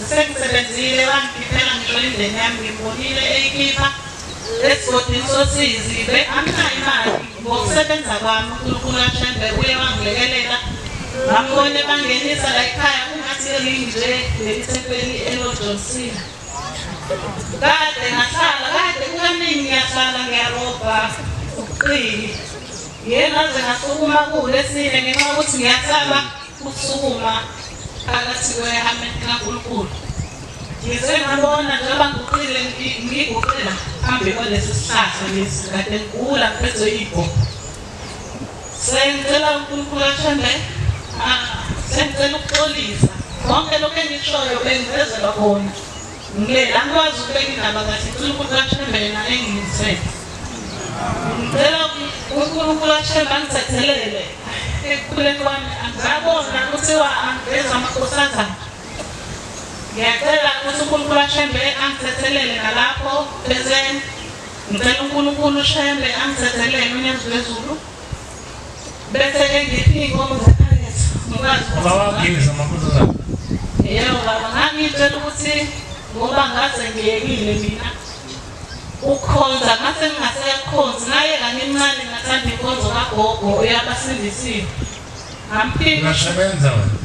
sengisebenzile wangiphiphela ngithola indeni yami ngibonile eyikhipha esigodini sosizibe anginayo imali ngokusebenza kwami uNkulunkulu ashele uye wangilekelela ngambone bangenisa la ekhaya kungathi nje lelithempeli eLoJohnson kade ngahlala kade kukaningi ngiyahlala ngiyarobha uqili yena nje ngasukuma kule sine ngenxa ukuthi ngiyasaba ukusukuma phakathi kwehameni kaNkulunkulu ngize ngabona njengoba nguqile ngiguqila phambi kwalesi sihlahla lesi kade ngigula phethwe yibho sengicela uNkulunkulu ashende sengicela ukuxolisa konke lokho engishoyo bengivezelwa khona ngicela ngikwazi ukubeka indaba kahle uNkulunkulu ashende yena engiyisele ngicela uNkulunkulu ashende angithethelele ekukhuleni kwami angabona kuthiwa angiveza amakhosazana ngiyacela ukuthi uNkulunkulu ashende angithethelele nalapho bese ngicela uNkulunkulu ashende angithethelele uNyazi lezulu bese ngiphi inkomo zephakethe ngikwazi ukugeza amakhosazana yebo baba ngangitshela ukuthi ngoba ngaze ngiyekile mina ukhonza mase ngingasekhonza naye kancane ngathanda inkonzo kagogo uyabasindisiwe ngamphinda uyasebenza wena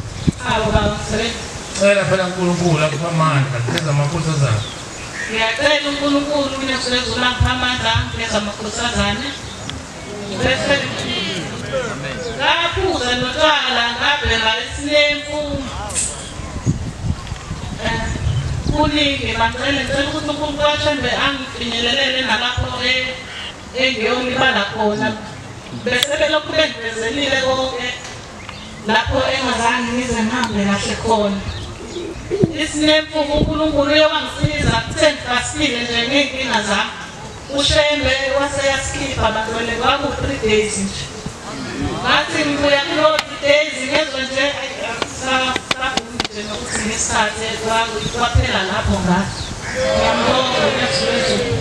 hawo baba ngisebenza cela phela uNkulunkulu akupha amandla ngeza amakhosazana ngiyacela uNkulunkulu uNyazi lezulu angipha amandla ngeza amakhosazana bese ngaphuza notshwala ngabheka isinemfu kuningi bangicela ngicela ukuthi uNkulunkulu ashende angifinyelelele nalapho engiyolibala khona bese belokhu bengivezelile konke lapho engazange ngize ngihambe kahle khona isinemfu uNkulunkulu uyewangisiza kuthe ngifasile nje ngey'nkinga zami ushembe waseyasikhipha bangcwele kwaku-3 days nje ngathi ngibuya kulo 3 days ngezwe nje nje nokuthi ngesikhathi kwaphela lapho ngathi ngiyambonga uNyazi lezulu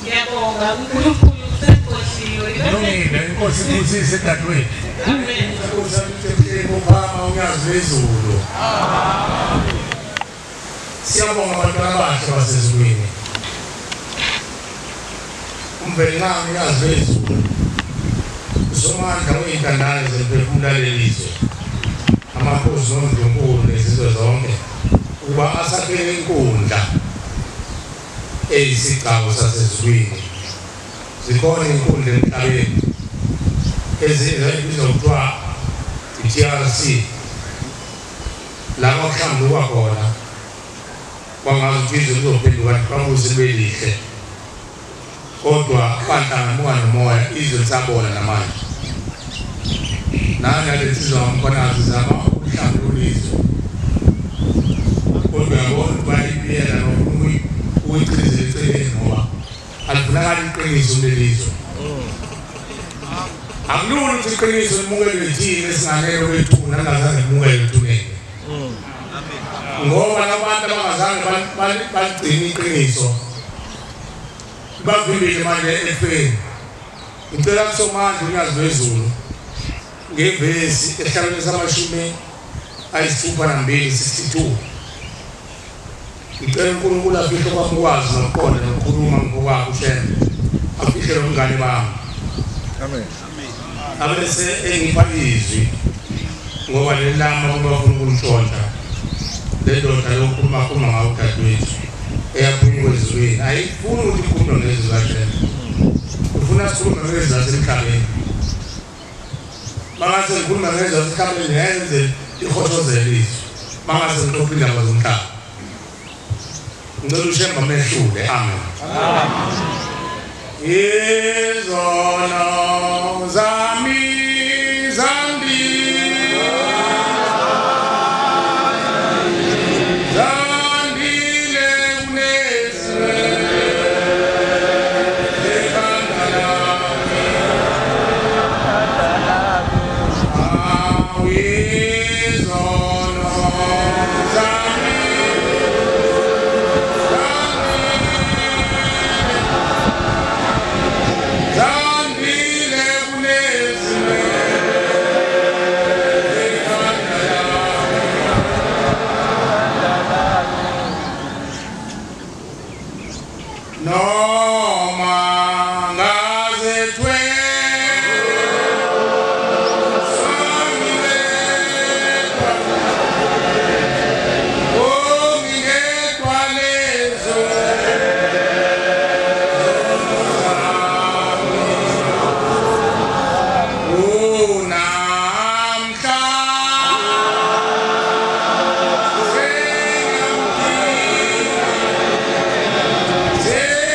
ngiyabonga uNkulunkulu usekhohliwe Lungile inkosi Busisi egadweni amen uNyazi lezulu siyabonga abantwana bakhe basezulwini umbelanga uNyazi lezulu somandla uyintandane zemphefumulo lelizwe amakhosi noNkulunkulu nezizwe zonke ukuba asakhele inkundla eyisigcawu sasezulwini zikhona inkundla emhlabeni ezibizwa kuthiwa i-TRC la kwakuhlanguka khona kwangazi izwe lizophenduka liqhamuze libe lihle kodwa kwanhlangamuka nomoya izwe lisabona namanje nangalethi zamkhonazi zama ukuhlangula izwe kodwa yabona bayipiyela nokufuna ukuyichizela eceleni ngoba alifunakali iqiniso lelizwe akulula ukuthi iqiniso limukelwe yithini esinganele kwethuna lingazange limukelwe ethuneni ngoba labantu abangazange baligcine iqiniso bavimbile manje efeni ngicela kusomandla unyazi lwezulu ngevesi esihlabeni samashumi ayisithupha nambili 62 ngicela uNkulunkulu afihle kwamukwazi nokuqonda nokukhuluma ngokwakhe ushembe afihle nomngane bami amen abese engipha izwi ngoba lelama kubafuna ukunhlonza le ndoda lokukhuluma ngawo dadewethu eyaphunyuka ezulwini ayifuni ukuthi ikhulume ngezwi kaShembe ufuna sikhulume ngezwi zasemhlabeni mangase ngikhuluma ngezwi zasemhlabeni yenze ihoshozela izwi mangase ngixoxe indaba zomhlaba ngicela uShembe amehlule amen Izono zami zandi zandile unezwe ekandala Izono zami zandile unezwe noma ngazethwe ngingedwa lezo unamhla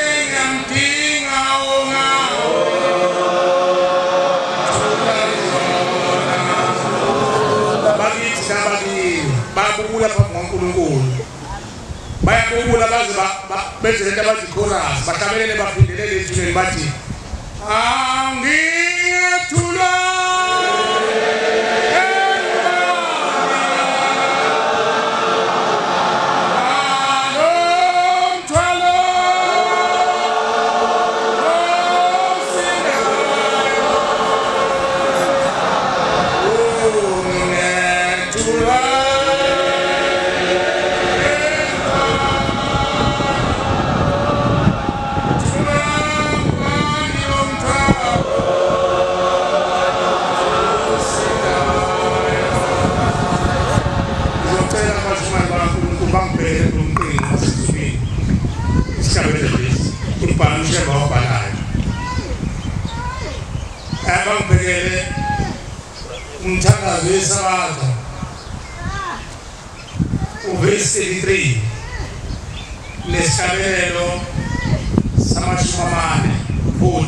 sengiyamdinga ongawo bakithi nabakini babukula phambi kwaNkulunkulu bayabukula baze benze lento abathi ichorus bahlabelele baphindelele ethuneni bathi angiyethula abangibhekele umthandazo wesabatha uvesi 33 nesihlabelelo samashumi amane 40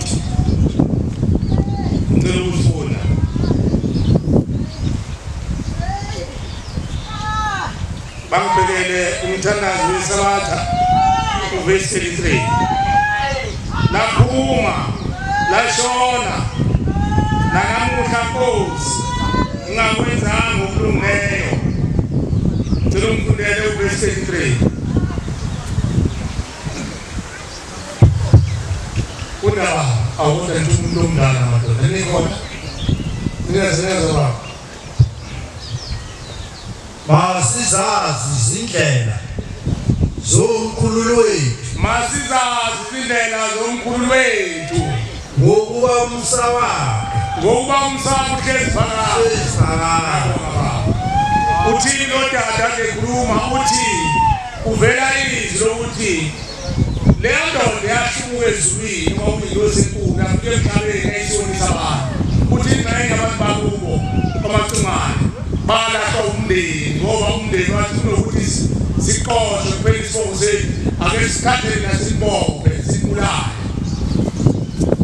ngicela ukufunda bangibhekele umthandazo wesabatha uvesi 33 laphuma lashona nanamuhla Nkosi ungakwenzanga ukulungeyo ngicela umfundele uvesi 33 kunaba awona umuntu omdala madoda nikhona niyazenzela baba masizazi izindlela zomkhululo wethu masizazi izindlela zomkhululo wethu ngokuba umsawakhe uhlezi phakathi uthini lodada ekhuluma uthi uvela izwi lokuthi le ndoda yashuka ezulwini ngokuyingozi enkulu afike emhlabeni ayisonisa abantu uthi ingane abantu bakubo amacingane balahla umndeni ngoba umndeni wathi kunokuthi siqoshwe kuphela isibongo sethu ake sikhathele nasibophe sibulale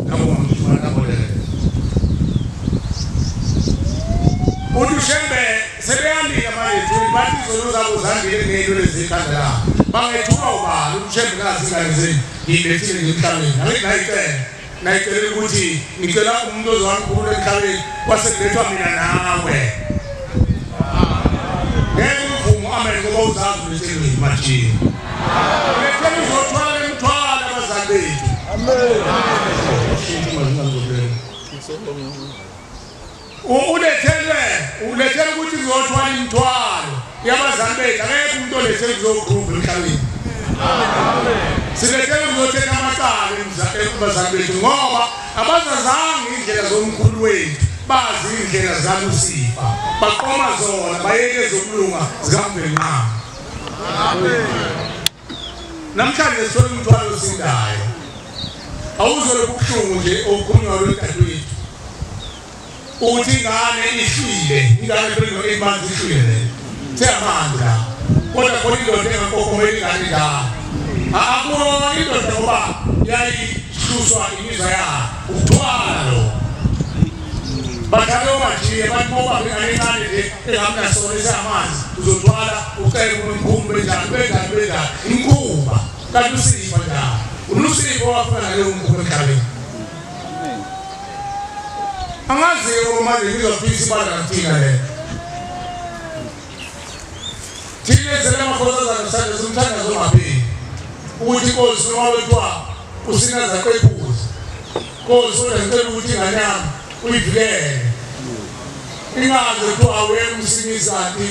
nabo ngifuna nabo le udushembe sebeyandika manje bathi zolo zabo zandile ngelo lezikhanda la bangethuka ubani udushembe kazi ingane zenu ngibethile ngemhlabeni nayicela ukuthi ngicela umuntu ozangikhulula emhlabeni kwasekulethwa mina nawe ngeke uvumo amen ngoba uzazi ulethelwe imajini ulethelwe uzothwala emthwala abazali bethu amen ulethelwe ukuthi uzothwala imthwalo yabazali bethu akekho umuntu olethelwe kuzokhupha emhlabeni silethelwe kuzothetha amacala kubazali bethu ngoba abazazange indlela zomkhulu wethu bazi indlela zikalusifa baqoma zona bayeke zokulunga zikaMvelengqama. Amen. Namhlanje sithola umthwalo osindayo awuzole kubuhlungu nje okukhulunywa lodadewethu ukuthi ingane ihlile ingane bringo emanzi ihlile seyamanzi la kodwa khona indoda engakokhomeli ingane njalo akubona indoda ngoba yayihluswa imizwa yayo ukuthwalo bakalo majiye bathoba ngane nje ehamba sonisa amanzi uzothwala ucela umkhumbi benjani inkuba kalusifa njalo ulusifo wafana nalo umkhumbi emhlabeni angaziyo manje ngizofisa ibala kathina le thina selema khoza zasana zomthanda zomaphini ukuthi inkosi noma wethu usinaza kwebuza inkosi ngicela ukuthi ingane yami uyivikele ingaze kuthiwa wena umsikizathi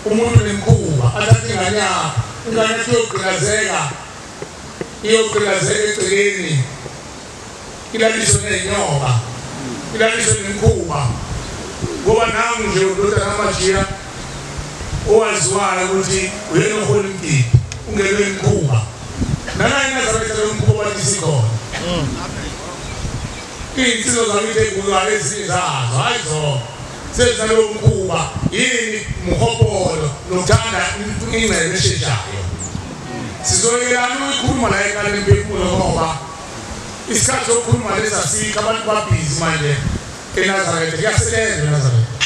umuntu nemkhuba athathe ingane yakho ingane iyogqilazeka egcekeni ilalisho nenyoka ilalisho nemkhuba ngoba nangu nje udoda namajiya owaziwayo ukuthi uyena uhola impilo ungelwe imkhuba nana inazabetha lo mkhuba bathi sikhona insizwa zakithi ekulwane ezizazo hayizo senza lo mkhuba yini muhopolo nothanda ingcebe esheshayo sizoyelana ukukhuluma la ekhaya lempilo ngoba isikhathi sokukhuluma lesa sika abantu babhizi manje eNazaretha kuyasebenza eNazaretha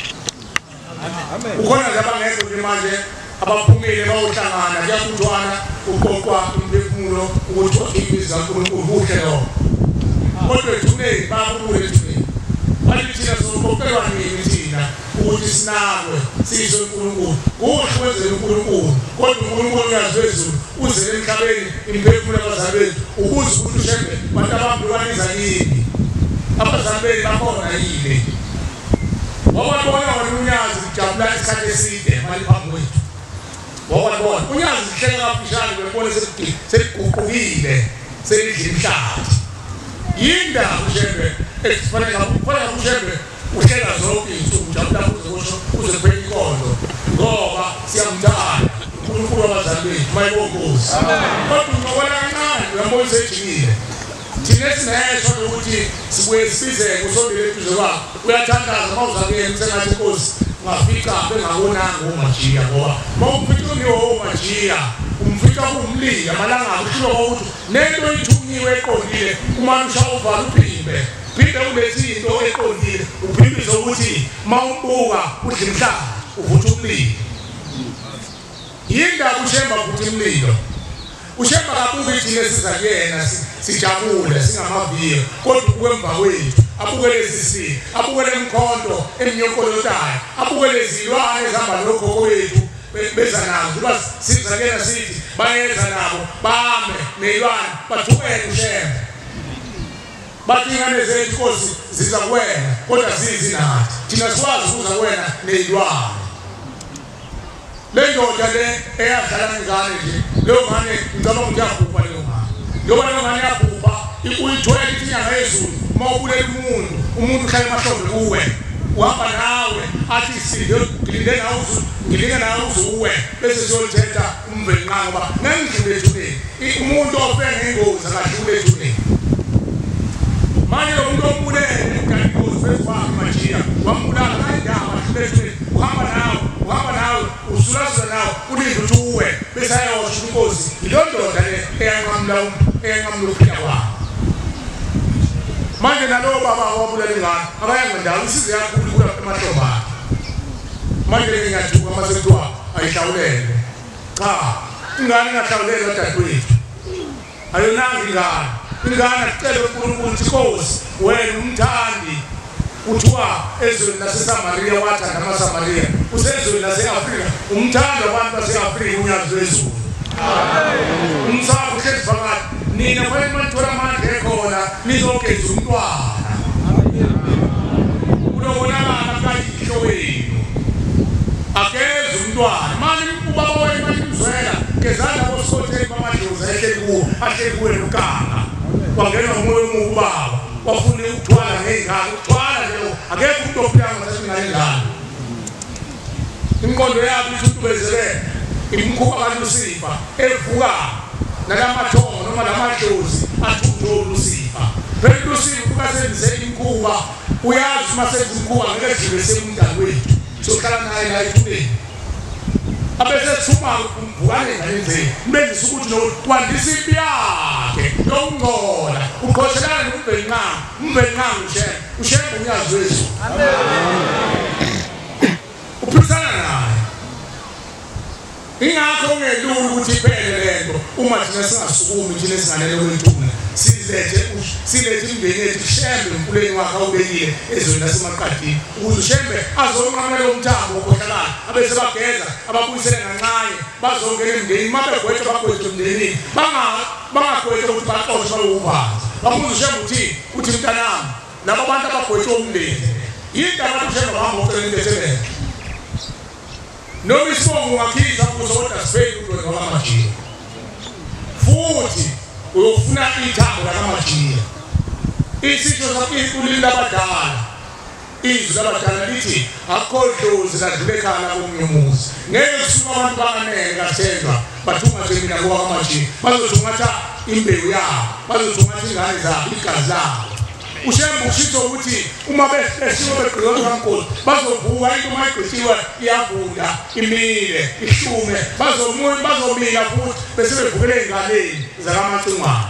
amen ukhona abangekho nje manje abaphumile bayohlangana kuyakuthwana uqoqwa imphefumulo ukuthi wakhiphiza uNkulunkulu kuhle lo kodwa thune babukule thune bathi thina sokokelwa nini thina ukuthi sinakwe sizo uNkulunkulu kuhlweze uNkulunkulu kodwa uNkulunkulu uyazwezulu uze emhlabeni imphefumulo yabazali bethu ukuze ukuthi ushembe bantu abambulaniza yini abazali bakhona yini wabona unyazi ujabula isikhathi eside mali phambi kwethu wabona unyazi hlenga kapishana bebona sekugqukile selidla imhlathi yinda ushembe esifanele ukufanele ushembe uhlela zonke izinsuku ujabula kuze kuphele inkonzo ngoba siyamthanda uNkulunkulu wabazali bethu mayibongozi kodwa ngobona kancane uyambona sejikile thina sinayesho ukuthi sibuye sibizeke usondele eduze kwakho uyathandaza mawuzakuyena sengathi inkosi ungafika bengabonanga omajiya ngoba mawufika omajiya umfika kumlili amalanga akushiwo ukuthi nento ithunyiwe eqondile uma ushawuvala uphimbe phinde ulethi into eqondile uphimbize ukuthi mawubuka udla imhlaba uvutha umlilo yinda kushemba ukuthi umlilo ushemba kabuke thina sizakuyena sijabule singamaviyo kodwa kwemva kwethu abukele sisi abukele emkhonto eminyokolotayo abukele izilwane ezihamba nogogo wethu beza nazo kuba sizakuyena sithi bayenza nabo bame nezilwane bathukele ushemba bathi ingane zethu Nkosi ziza kuwena kodwa zizi nathi thina sikwazi ukuza kuwena nezilwane le ndoda le eyadlala ngane nje leyo ngane ngicabanga ukuthi yabhubha leyo ngane ngoba ngane yabhubha uyithwele inyanga yezulu mawubulela umuntu uhlala emahlombe kuwe uhamba nawe athi ngilinde nawe uzuwe bese siyothetha umvenqa ngoba ngangidlule ethuneni umuntu ofe ngengozi akadlule ethuneni manje lo muntu ombulele kanti uzwezwa majiya wambulala kanjani adlule ethuneni uhamba nawe usulazwe nawe ulinde ukuthi uwe bese ayosho inkosi ilondoda le eyanqamula uphila kwakhe manje nalowo baba wabulala ingane akayanga ndawo isize yakhulu kula emahlombe akhe manje ngiyathuka mase kuthiwa ayihlawulele cha ingane ingahlawulelwa dadewethu ayonanga ingane acela uNkulunkulu ukuthi Nkosi wena umthandi uthiwa ezweni laseSamaria wathanda amaSamaria usezweni lase-Afrika umthanda abantu base-Afrika unyazi wezulu umsako uhlezi phakathi nina kwena manithola amandla ekhona nizogeza umntwana kulobonakala kayihlo wenu ageza umntwana manje ubaba wenu manimzwela gezana bosikhotheni bamadlozi ahleli kuwe nokanga wangenwa umoya omubi ubaba wafuna ukuthwala ngey'ngane ukuthwala nje akekho umuntu ophilanga ngathi ngayingane imqondo yabo ithi untubezekele imkhuba kaLucifer evuka nalamathongo noma lamadlozi athunjwe uLucifer phela uLucifer ukasenzele imkhuba uyazi masenza imkhuba ngeke sidlule semndalo wethu sohlala naye la ethuneni abese thuma ukuvukane ngalendlela benzisa ukuthi nokwandisa impi yakhe yokungcola uqoshelana noMvenqa ushembe unyazi wethu uphisana naye ingakho ngelula ukuthi iphele lento uma thina singasukumi thina singanele kwentuna silethe imndeni yethu shembe empuleni wakhe awubekile ezweni lasemaqadini ukuze ushembe azonqamela umthambo okhohlakala abese bageza ababuyisele ngancane bazongena emndenini mabegwethe bagwethe emndenini bangagwethe ukuthi baxoshwe bayuvanzi babuze ushembe uthi mntanami laba bantu abagwethe umndeni yinto abantu ushembe bahamba ocela into ethebele noma isibongo ungakhipha kuzo kodwa sibheke ukuthi wena wakamajiya futhi uyofuna ithambo lakamajiya isitho sakulili labadala izwi labadala lithi akho dlozi ladlule ekhaya komnyomuzi ngeke kusuka abantu banganele kathenjwa bathunga nje mina kwakamajiya bazothungatha imbewu yabo bazothungatha ingane zabo igazi labo ushembe ushitho ukuthi uma beshiwo begqoka kankulu bazovuka into mayigqithiwe iyavunda imile ihlume bazomila futhi bese bevukele engaleni zakamacingwane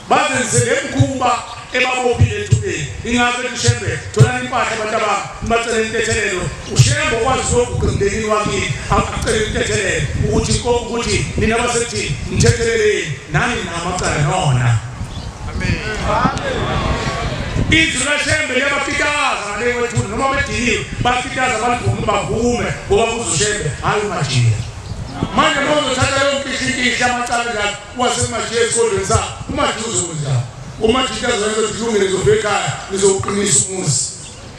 bazenzele emkhuba ebabophile ethubeni ingakho ushembe thola impahla abantu abacela intethelelo ushembe kwazi lokhu emndenini wakini acela intethelelo ukuthi nina basethi mthetheleleni nani namacala nona amen izwi lashembe liyabapitaza ngale kwethuna noma bediniwe bapitaza abantu bavume ngoba kuzushembe hayi umajiya manje mawuzothatha yonke izinto amacala njalo wasemajiya esikolweni sakho umajiya uzokwenza umajiya azoyenza ukuthi kulungile ngizobheka ekhaya ngizoqinisa umuzi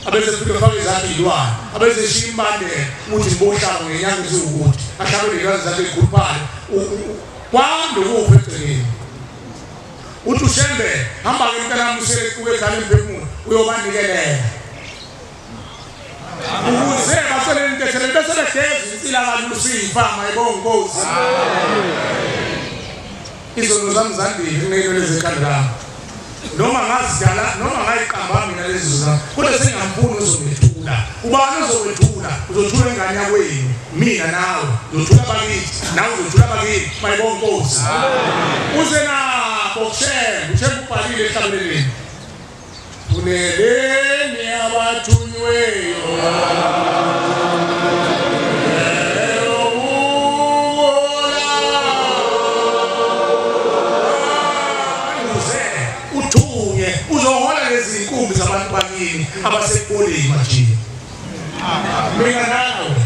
abese fika faka izakhe iy'lwane abese eshiya imbandela ukuthi ngibohlanga ngenyanga eziwukuthi ahlabele iy'lwane zakhe ey'khuluphale kwande ukufa egcekeni uthi ushembe hamba-ke mntanami usekhala emphefumulo uyobanikelela ukuze bacele intethelelo bese begeza insila kaLucifer mayibonge Nkosi izono zami zandile kuney'nwele zekhanda lami noma ngazidala noma ngayiqamba mina lezi zami kodwa sengingamfuni uzongethula ubani ozowethula uzothula ingane yakwenu mina nawe uzothula bakithi nawe uzothula bakithi mayibonge Nkosi uze nabo ushembe ubhalile ehlabeleleni uneleni abathunyweyo uzohola lezi inkumbi zabantu bakini abasekoleni manje mina nawe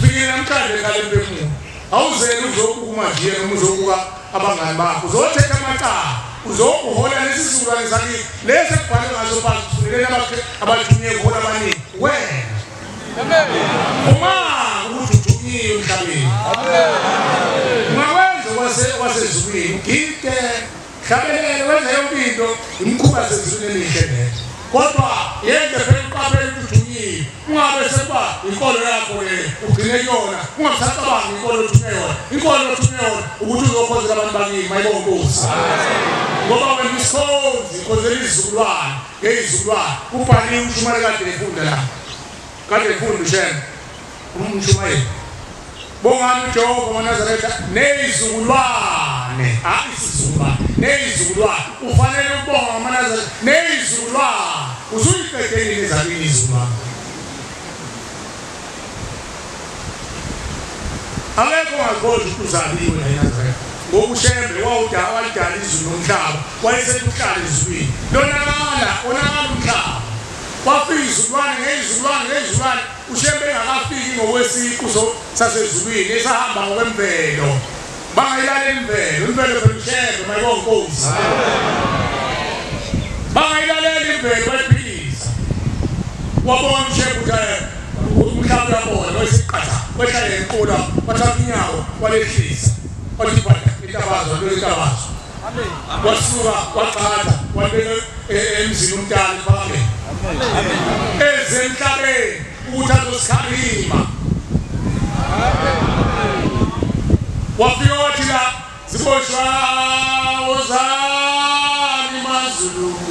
fikile namhlanje ngale mphefumulo awuzele uzokuba manje noma uzokuba abangani bakho uzothetha amacala uzokuhola lesi sizukulwane sakini lesi ekubhale ngaso phansi kufunekile abathunyiwe kuhola abaningi wena uma ukuthi uthunyiwe emhlabeni ungakwenza kwasezulwini ugide hlabelele wenza yonke into imikhuba sezulwini emihle leyo kodwa yenze phela uqaphele ukuthi ugcinile ungabe sekuba inkolo yakho le ugcine yona ungasacabanga inkolo othumeyona inkolo othumeyona ukuthi uzokhonzela abantu bakini mayibonke Nkosi ngoba wena isikhonzi khonzela izizukulwane ngezizukulwane ubhaliwe uShumayeli kade efunda la kade efunda uShem uMshumayeli bongani uJehova waNazaretha nezizukulwane isizukulwane nezizukulwane ufanele ukubonga amaNazaretha nezizukulwane usuyiqedile ezakini izizukulwane akekho ngakhoza ukuzaliwe la eNazaretha ngokushembe wawudala izulu nomhlaba wayeseluhlala ezulwini lonakala umhlaba wafika izizukulwane ngezizukulwane ushembe engakafiki ngokwesiqu sasezulwini esahamba ngokwemvelo bangayilalela imvelo phela ushembe mayibonke Nkosi bangayilalela imvelo bayiphilisa wabona ushembe ukuthi umhlaba uyabona wesiqatha wehlala enkulu wathatha inyawo walehlisa wathi itabazo amen wasuka waqhatha wabeka emzini umntana phakathi amen ezemhlabeni ukuthi azosikhulima wafika wathi la ziboshwa ozani mazulu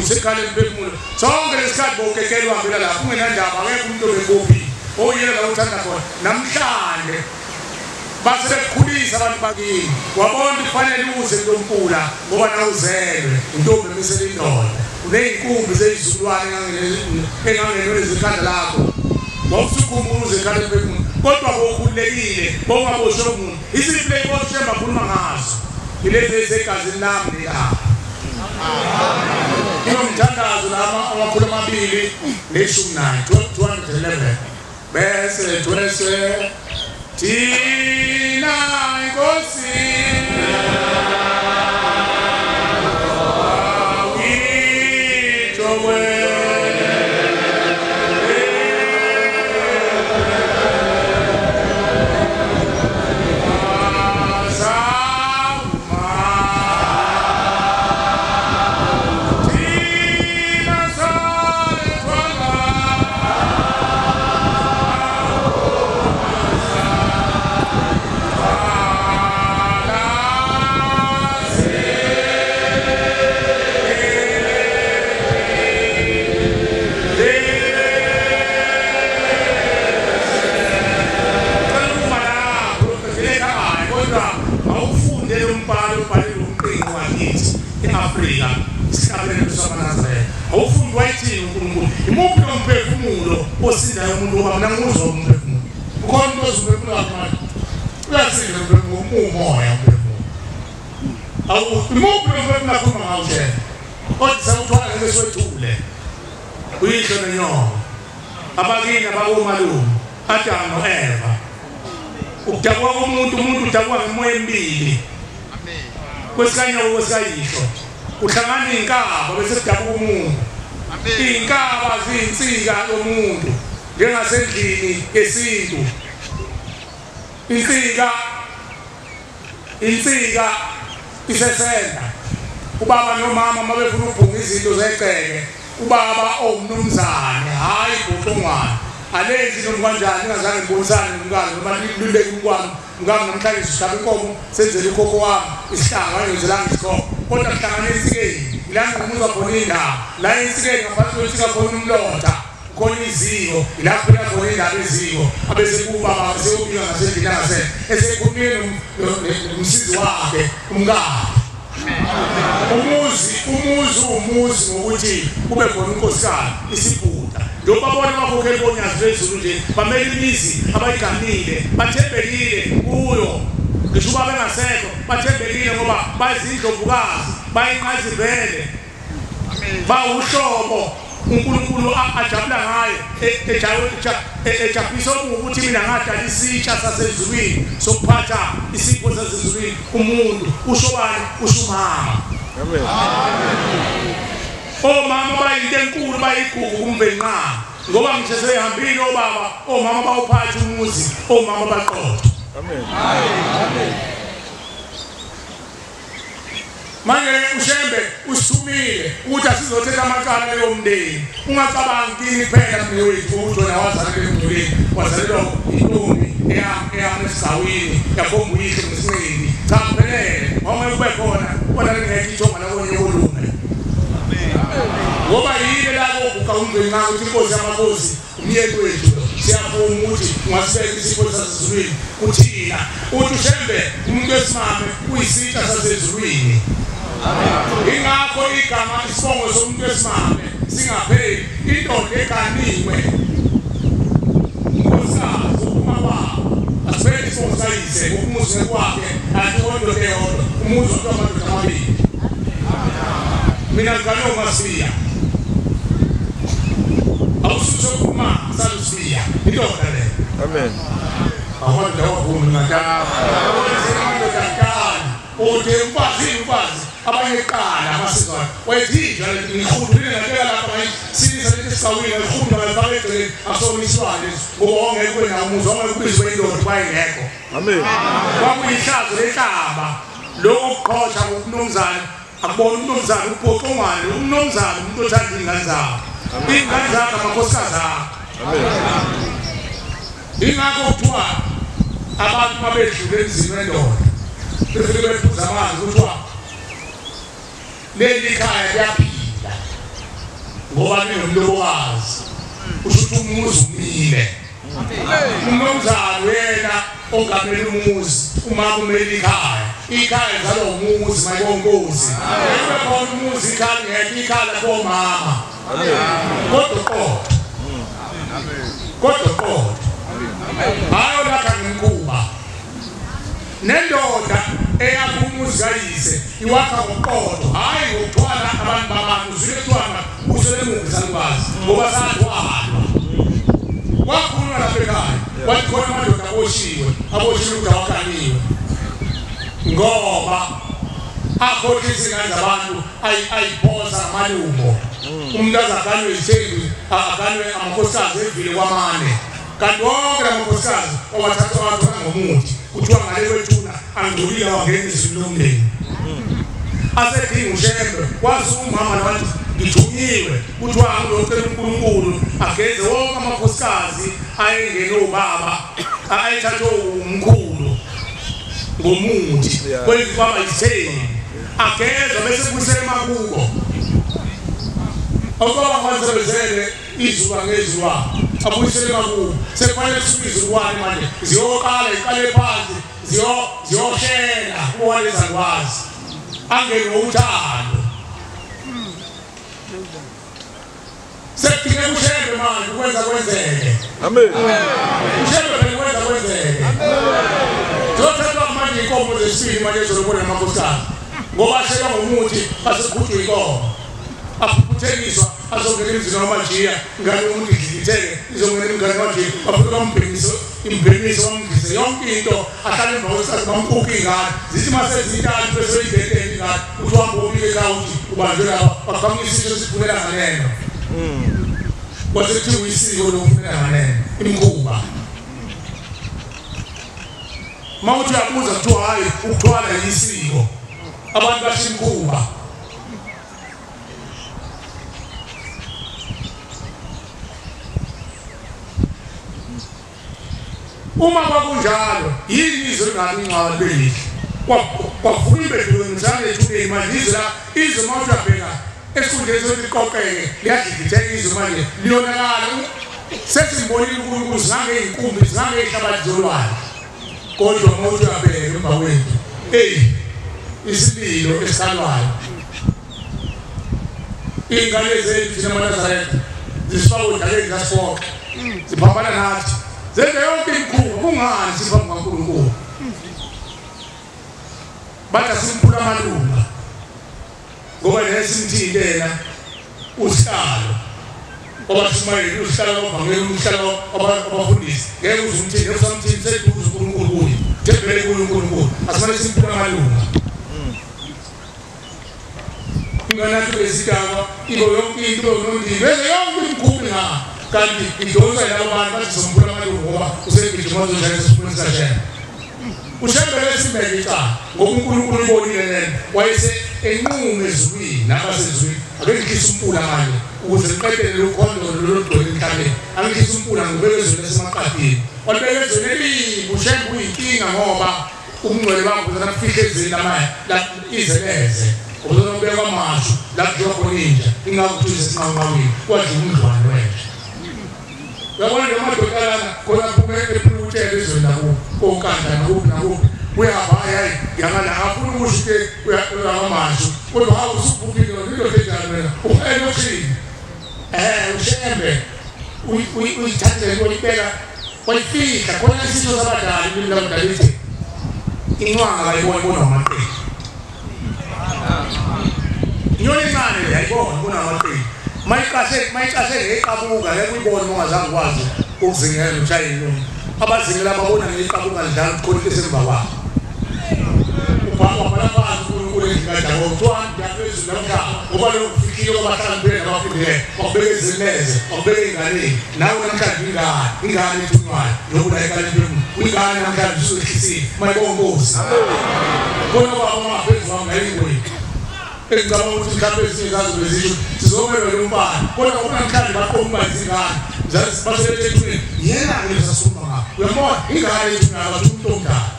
usekhale emphefumulo sonke lesikhathi bowukekelwa phela lapho ungenandaba akekho umuntu obekuphi oyela la uthanda khona namhlanje base bekukhulisa abantu bakini wabona kufanele uze kulonkula ngoba nawuzelwe intombi emisela indoda uneyinkumbi zezizukulwane engangenwe izikhanda lakho wawusukhumbuza ekhale emphefumulo kodwa bowukhululekile bowungaboshwe umuntu isiphi le Nkosi bakhuluma ngazo ilezi ezegazini lami lapha Mthandazo lama amakhulu amabili neshumi naye 211 bese thina Nkosi osindayo umuntu ngoba mina ngizwa umphefumulo ukhona into ozumphefumulo wakhe uyasinda umphefumulo umoya umphefumulo imuphi umphefumulo akhuluma ngawo nje kodwa sawuthwala ngeswethule uyihlo nenyongo abakini abakomalume Adam noEva ukudabwa komuntu udabwa ngemoya emibili kwesikanyoko kwesikayihlo uhlangana inkaba bese kudabwa umuntu inkaba zinsika yomuntu njengasendlini yesintu insika isesenda ubaba nomama mabefuna ukubhunga izinto zegceke ubaba omnumzane hayi botongwana alezi noma kanjani ngazange ngibonisane nomkami noma luleke umkwami ngami namhlanje sihlaba inkomo senzele ikhokho wami isihlanga wayenzelanga isikho kodwa kuhlanganisa isikeni la ngumuza khona indaba la isikeni ngaphansi kwesika khona umlotha khona iziko lapho khona indaba eziko abese kuba baseyobika ngasendlini ngase esekhulumile nomsizi wakhe umkakhe umuzi ngokuthi kube khona unkosikazi isibhuda njengoba bona bakhokhela konyazi lezulu nje bamele imizi abayigamile bathembekile kuyo ngisho babe ngasekho bathembekile ngoba bayizindlovukazi bayinqazivele bawuhlobo uNkulunkulu ajabula ngayo ejabulisa ukuthi mina ngadala isitsha sasezulwini sokuphatha isipho sasezulwini umuntu ushobani ushumama amen omama bayinto enkulu bayigugu kumvenqa ngoba ngithe sehambile obaba omama bawuphatha umuzi omama baqotho amen amen manje ushembe usithumile ukuthi asizothetha amacala leyo mndeni ungacabangi kini phela mnewethu ukuthi wena wazalelwa emndeni wazalelwa intombi eyamesigawini yakhomba uyihlo ngesinqindi cha kuphelele noma kube khona kodwa ngeke ithonga lakonye kolunga ngoba yile labo ukawungena ukuthi inkosi yamakhosi umyeni wethu siyavuma ukuthi ungasibeka isipho sasezulwini kuthina uthi ushembe umuntu wesimame uyisitsha sasezulwini ingakho igama isibongo somuntu wesimame singapheli indoda eganiwe nkosikazi umama asibeke isibongo sayise ukumuzi kwakhe ayiqondo leyodwa umuzi wamadoda amabili mina ngikanoma siya awususo kuma salusiya indoda le amen awona wavuma ngaka ote mfazi abanye qala amasizwana wayithinjwa ngikhulule ngakela lapha sinisa lesikawini ngikhuluma ngababekele asoniswane ngoba ongeke wena umuzi ongekubizwe indoda bayingekho amen kwakuyihlazo lehlaba lokuqhosha ngokumnumzana akubona umnumzana uphoqongwane umnumzana umuntu othanda ingane zakhe ingane zakhe amakhosikazi akhe amen ingakho kuthiwa abantu babedlule emzini wendoda befike bephuza amanzi kuthiwa leli khaya liyaphila ngoba linomlobokazi ushuthi umuzi umile umnumzana wena ongamele umuzi umama umele ikhaya zalo umuzi mayonkosi bese khona umuzi ikhaya ngeke ikhala komama kodwa hayo lakha ngikuba nendoda eyakumuzi kayise iwakha ngoqodo hayi ngokuthwala abantu babantu zilethwana uselemukuzalukwazi ngoba sathwala wakhuluma lapha ekhaya wathi khona amadoda aboshiwe ukuthi awakaniwe ngoba akhohlisa ingane zabantu ayiphosa amalumbo umuntu azakanwe izithembi akanwe amakhosikazi evile kwamane kanti wonke amakhosikazi owathatha abantu ngomuthi kuthiwa ngale wethuna angcolile wangena izulu lomndeni asedinga ushembe kwazi umama nabantu ngithunyiwe kuthiwa ngilocela uNkulunkulu ageze wonke amakhosikazi ayengene obaba ayethathwe umkhulu ngomuthi kwenza kwaba yitheni ageza bese kusele makuko okoba kwanzelezele izuba ngezulwa abuyisele makuko sekufanele kusubizulwane manje ziyoqala iqale phansi ziyoshela kuwale zakwazi angeke uthando sekufike kushembe manje ukwenza kwenzeke amen ushembe kwenza kwenzeke amen zothathwa manje inkomo zesibili manje zolobona amakhosikazi ngoba shela ngomuthi asekukhutshwa inkomo aphutheliswa azongena emzini wamajiya ngane umuntu idlitheke izongena imngane wajiya bafika umbheniso imbheniso wamngise yonke into ahlale emva kwesikhathi bamkhupha ingane zithi masezintathu bese idethe ingane uthi wahamba ubike kawuthi ubanjwe lapha baqhamuka isisho esifunela nganeno kwasethi uyisiko lokufunela nganeno imkhuba mawuthi uyabuza kuthiwa hayi ukuthwala yisiko abantu basho imkhuba uma kwakunjalo yini izwe ngani incwaba belihle kwavuka imbedulo ngizane ethuleni manje izwe la izwe mawuthi uyabheka esifundeni sokuqoqeke liyadiditheka izwe manje liyonakala sesimbonile uNkulunkulu singangeyinkumbi singangeyihlabathi zolwandle kodwa ngokuthi uyabheka emva kwethu isililo esikalwayo ingane zethu thina maNazaretha zisifaka odakeni zasifoka ziphambana nathi zenze yonke imikhuba kungani siphambi kaNkulunkulu bathi simphula amalunga ngoba nesimthintela usihlalo obasimayeli usihlalo obangela usihlalo abafundisi ngeke uzumthinte usamthinte seduze uNkulunkulu kuye thembele kuye uNkulunkulu asimane simphula amalunga inganathi besidaba ibo yonke into nondini bese yonke imikhuba nga kanti idonsa labo bantu bathi somphula amalunga ngoba usengijima zonke sesifundisa shena ushembele simekika ngoba uNkulunkulu ubonile nene wayese enqume ezulwini nabasezulwini abengikhisa umpula manje ukuze siqedele ukhondo lolugcwele emhlabeni angikhisa umpula ngobekezweni lesemaqadini walekezweni elibi ushembe uyinkinga ngoba umngcwele wakho uzanafihle ezweni lamanye la izeleze uzonobeka amashu la kujoba khona inja ingakuthuze sinqanqawini kwadla umndlwane wethu uyabona nje amadodana khona kuphume ephulukutshele ezweni nakubo konkanda nakuphi uyahamba hayi yangala afuna ukusho uyamamashu kodwa hawu usuphukile into enjalo wena uphenothini ushembe uyithathele uyibeka wayifika khona isizwe sabadala imindala lithi inwanga ayibona amaqini inyoni encane ayibona bona amaqini mayikase eqabuka lekuyibona ungazange kwazi ukuzingela noshayini abazingela babona ngeqabuka lidala khona esemva kwabo ubaba lapha uNkulunkulu engikajabo twani yaphezulu lapha ngoba lokufikile kwabahlambele nabafundile bakubeka izimeze bakubeka ingane nawe namhlanje ingane ethunywayo lokuna ekalendweni ingane namhlanje usukhisi mayibongozi bona baba maphezulu wangayingoyi engicabanga ukuthi mhlawumbe ezingazi bezisho sizomela lo mfana kodwa kunamhlanje baqomba izingane basebethethweni yena ngesasuma ngapha uyabona ingane ethunywayo bathi umuntu omdala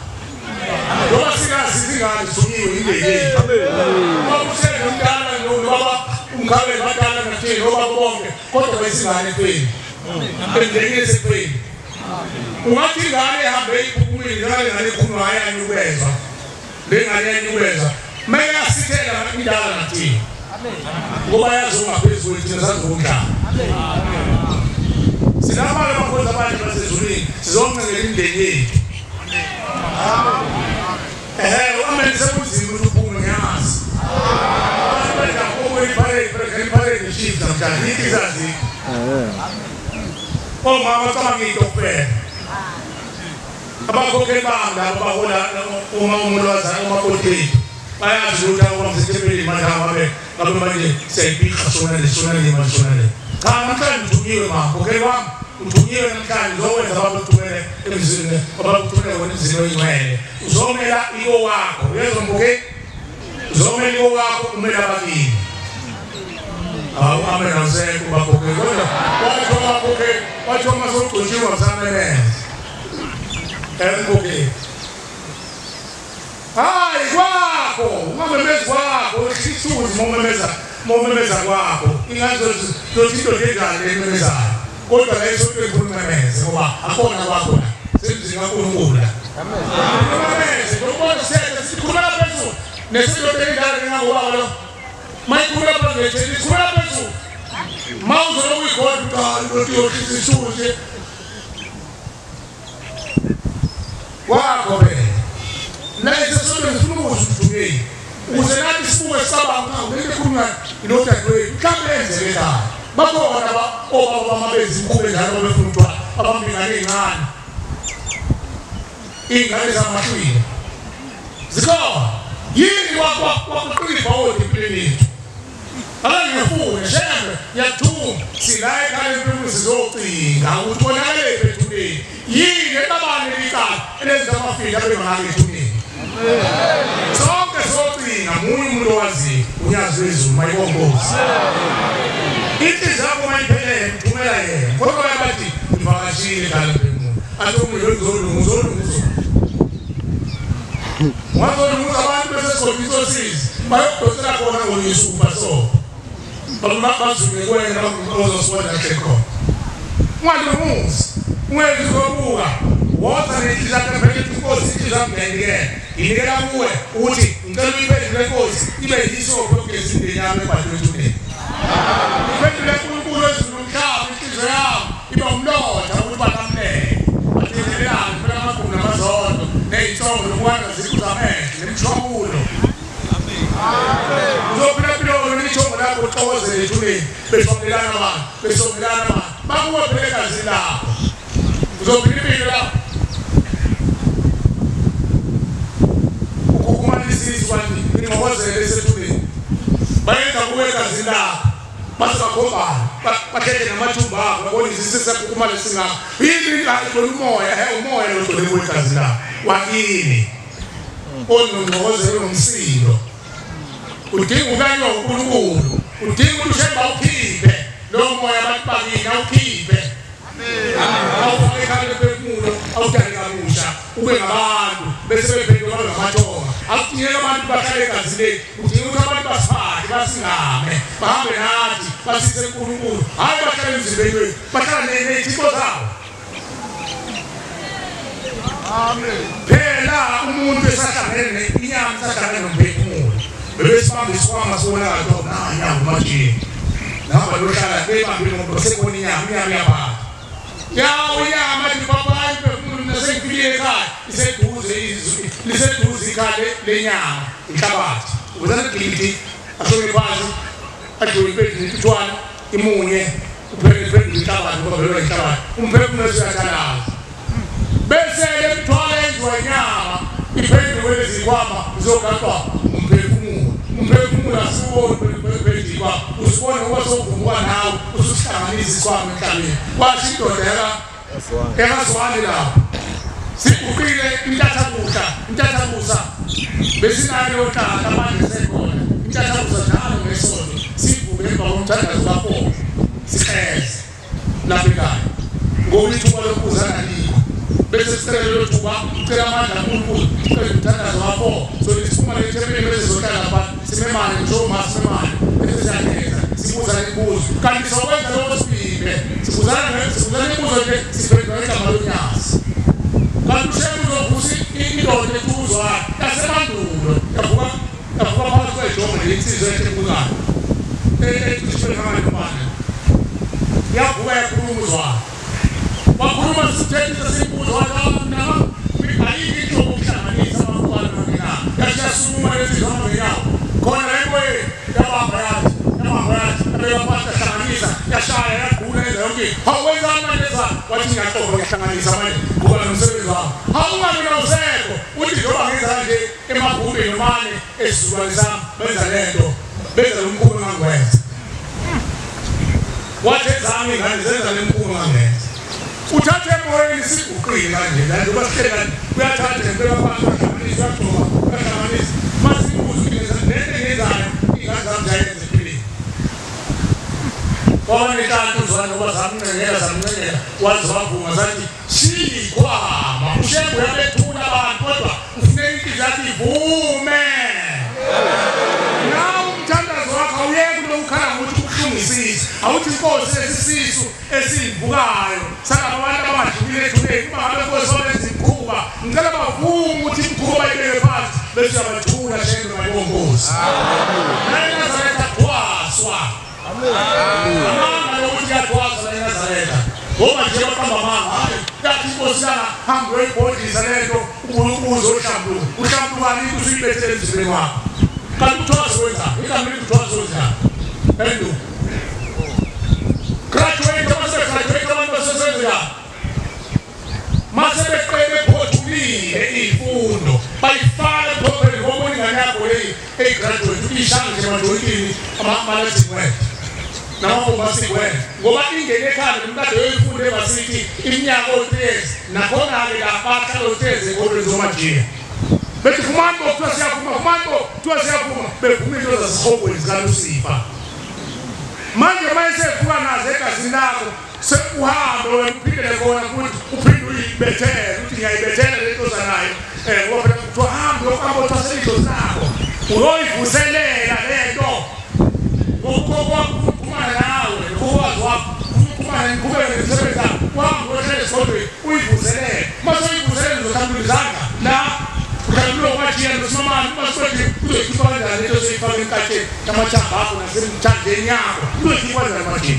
ngoba sikazi izingane zithunywe indeni ngoba usele nomdala nobaba umkhale badala nathini ngoba bonke kodwa bayizingane kwenu endeni esekwenu ungathi ingane ihambe iphumile ingane ikhuluma ayanyukweza lengane yanyukweza maya sithela indala nathini ngoba yazi ungaphezulu thina sazokudla sinamalo bakhoza abantu basezulwini sizongcengela indeni yethu amene sekunzima ukuthi uphume ngeyazi abantu bayakhokweliphaleni neshifta mhlawumbe ithi izazi omama cabangiyinto kuphela abakhokheli bami labo bahola uma umuntu wazana umakoteni bayazi ukuthi akwamsethempelini manje ngabe manje siyayibika sona le cha namhlanje uthunyiwe makhokheli wami uthunyiwe namhlanje uzokwenza abakuthumele emzini abakuthumele wena emzini oyingcwele uzomela iko wakho uyezwa mbuke uzomela iko wakho umela ababili amen awusekho bakhokheli kodwa wathi uma sokugcotshiwe msamemeza embuke hayi kwakho ungamemezi kwakho isithunzi momemeza kwakho ingazothi into enjani ememezayo kodwa la isonto ekhulumemeze ngoba akhona kwakho la semzini kaNkulunkulu la amemeze ngoba sikhuluma phezulu nesinto endala ngakubaba lo mayikhuluma phezulu sikhuluma phezulu mawuzo lokuyikhoda ukuthi yokusisuse wakho phela nayise sonto sifuna ukuzithungeni ukuze nathi sibuke sabanga ngeke khulunywa inodadewethu mhlawumbe enzeke la bakhona obaba bamabezi mkhube njalo befuna ukuthi abambingane ingane zamashwini zikhona yini wakuqinifa wodi empilweni yethu akangifune shembe yathuma silaye ekhaya empilweni sizocinga ukuthi bonakale ethuneni yini etabane likala elenza amafika abengake ethuneni sonke socinga munye umuntu owaziyo unyazi wezulu mayibongozi ithi zakho mayiphelele thumela yena kodwa bathi ivakashile kala mpemuni athi umuntu uzolunguza wazolunguza abantu besesigodisa osizi bayokudosela khona ngoyisuku baso bazume kwena ozosibona khona ngwalumus ngwezizobuka wotha nethisa phela inkosi izamngeke inikela kuwe uthi ngicela uyiphendule inkosi ibe yisopho yogezi ngenyama ebhalweni iphendule uNkulunkulu wezulumhlaba inhliziyo yami ibe umlotha ukuthi bakamleke bathelelana phela amagumbi namazondo ney'nhlongo nokwanga zikuzamehlo nemishwamulo uzophila nemithombo lakho uxokozele ethuleni besongelana abantu bakuwe phela egazini lakho uzophila impilo lakho ukukumanisisi kwani ingxokozele esethuleni bayenza kuwe egazini lakho base bakhombana bathethe namathumba akho babona izisesekukumale singakho yini ayikho umoya logcwele kuwe egazini lakho wakini onongxokozele nomsilo udinga ukanywa uNkulunkulu udinga ukuthi ushemba ukhiphe lo moya abantu bakini awukhiphe awufake ekhaya lephefumulo awudale kabusha ube ngabantu bese bephendula babe ngamathonga akudingeka abantu bahlale egazini udinga ukuthi abantu basiphathe basingame bahambe nathi basise uNkulunkulu hayi bahlale emzimbeni wethu bahlale nezithixo zabo. Amen. Phela umuntu esahlangene inyama esahlangene nomphefumulo besibambe isikhwama sobonakala ukuthi nanyanga umajini nahamba lohlala bebambe ngoba sekubona inyama yapha yawo inyama libabayi phefumulo nasefikile ekhaya liseduze ikhale lenyama inhlabathi uzanegiliti asonge phansi adlule impethu imunye uphele inhlabathi ngoba vele inhlabathi umphefumulo uyathalaza bese lemthwala enziwa inyama iphendule izikhwama uzogaxwa umphefumulo asibone bendikwa usibone ukuba sokuvumbuka nawe usuhlanganisa isikhwama emhlabeni kwathi indoda engazwani lapho siguqile intathakusa besinayo yohlala manje sekhona intathakusa njalo ngesonto sivuke emva komthandazo kaFo sihleze lapha ekhaya ngoba ithuba lokuzana likho bese sicela lo thuba ucela amandla kaNkulunkulu ucela umthandazo kaFo so isiphuma lethempeli bezohlala lapha simemane ngisho masimemane bese siyakhetha sibuza imibuzo kanti sokwenza lokho sibile sibuzana imibuzo nje siphendula igama lonyasi kanti ushembe uzovusa indoda etuzwa yasemandulo yavuka phakathi kwedongo nensizwa enkulunkulu ethishwe ngamanye yavuka yakhuluma uzwana wakhuluma sithethisa simbuzo wala ayikho into yokuhlanganisa abantwana ngina yasiyasukuma lezizwana yawo khona leyo yabamba yathi abeyaphatha hlanganisa yashaya yagqula yonke hawenza manje wathi ngiyaqoqa ngiyahlanganisa manje ngoba nomsebenzi wami awungabe nawusekho uthi njengoba ngenza nje emagubeni nomane esizukulwane sami benza lo mkhuba engangwenza wathi ezami ingane zenza le mkhuba engangenza uthathe emoyeni siguqile kanje la ngoba sihleka uyathatha ngempela phansi uhlanganisa uyagcoba masibuza ukuthi nento engenzayo ingane zami zayenza empilweni wanentanto uzwana ngoba zamncengela wazi wavuma zathi siyikhwama ushembe uyabethula abantu kodwa ufuneka inhliziyo yakho ivume nawe umthandazo wakho awuyeki kulokukhala ngokuthi ubuhlungisise awuthi inkosi esisisu esivukayo saka abantu abadlulile ethuleni uma ngabe inkosi walenza imkhuba ngicela bavume ukuthi imkhuba bayibeke phansi bese uyabathula shembe bayibongozi naye Nazaretha thwaswa amanga lokuthi yathwaswa eNazaretha ngoba nje baqamba amanga hayi yathi inkosi yana hambe uyibhodisa lento ubuzo uhlambulukani usuyibethele emzimbeni wakho kanti uthwaswa wenza ikamile uthwaswa wenza endo graduate abantu basesenza mase beqele phothulile izifundo bayifaka properly ngoba ingane yakho le graduate ishanga nje majoyini amalathi wena namabomba sikwena ngoba ingene ekhaya nomkade yoyifundo ebasithi iminyaka othezi nakhona ke lapha othezi kodwa zomajiya bethi kumando kuthiwa siyavuma bevuma into zasihobweni zikaLucifer manje mayesefuka nazo egazini lakho sekuhambe wena uphindele khona futhi uphinde uyibethele uthi ngiyayibethela lento zanayo ngoba phela kuthiwa hambe uhambe uthaselito zakho uyoyivuselela lento ngokho amachamba akho nasemthandeni yakho kuthi kwenza manje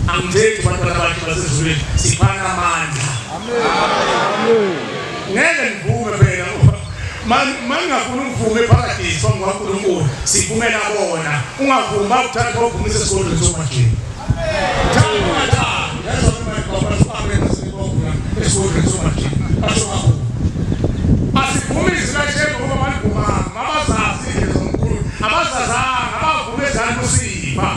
angithethi bantwana bakhe basezulwini siphana amandla amen ngeke nivume phela mangafuna ukuvume eparadise phambi kwaNkulunkulu sivumela bona ungavumi awuthanda ukuvumise esikolweni somajini asivumisi kahle ngoba malivuma abazazi izinto zonkulu abazazanga abavume ezansi usipha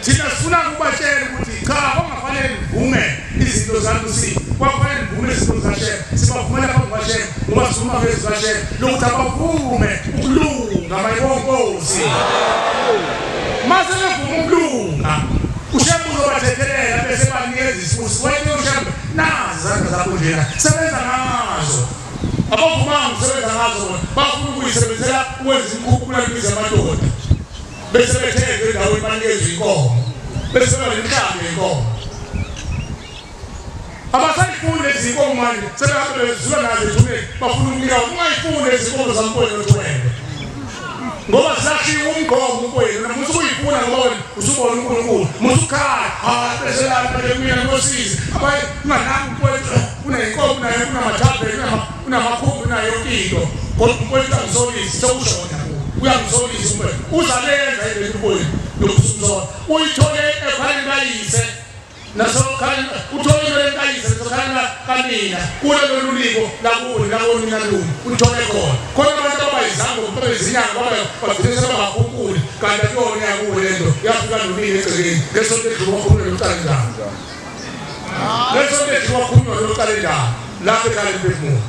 thina sifuna ukubatshela ukuthi cha kungafanele nivume izinto zansi usipha kwafanele nivume izinto zaShem sibavumela phambi kwaShem ngoba sifuna phezu kwaShem lokuthi abavume ukulunga mayibonkosi mase bevuma ukulunga uShem uzobathethelela bese banikeza isibusi wena uShem nazi izandla zakho njena sebenza ngazo abavumanga ukusebenza ngazo bafuna ukuyisebenzela ukwenza inkukhu lemizi yamadoda bese bethenga endaweni banikeza inkomo bese balenhlambi yenkomo abasayifuni lezi nkomo manje sebehambe bezula nazo ethuneni bafuna ukunika ungayifuni lezi nkomo zamkwenu nothwele ngoba sashiya umgomo kwenu namuthi uyifuna ngoba wena usubona uNkulunkulu musukhala bese lapha mina ngosizi abayi unganami kwethu unenkomo naye unamathabhe unamakhumbi naye yonkinto kodwa umfowethu angizolisi sokushona uyangizolisa umfowethu uzalenza into kwenu yokusumzona uyithole ekhaya kayise naso khaya uthole kayise naso khaya kanina kule loluliko lakuni lu uthole khona abantu abayizango bezinyanga bagcina sebakhulunkulu kanti akuyona yakuwe lento yafika nomini egcekeni lesonto edlula khona lokuqala lesonto edlula khona lokuqala lapho ekhaya lemphefumulo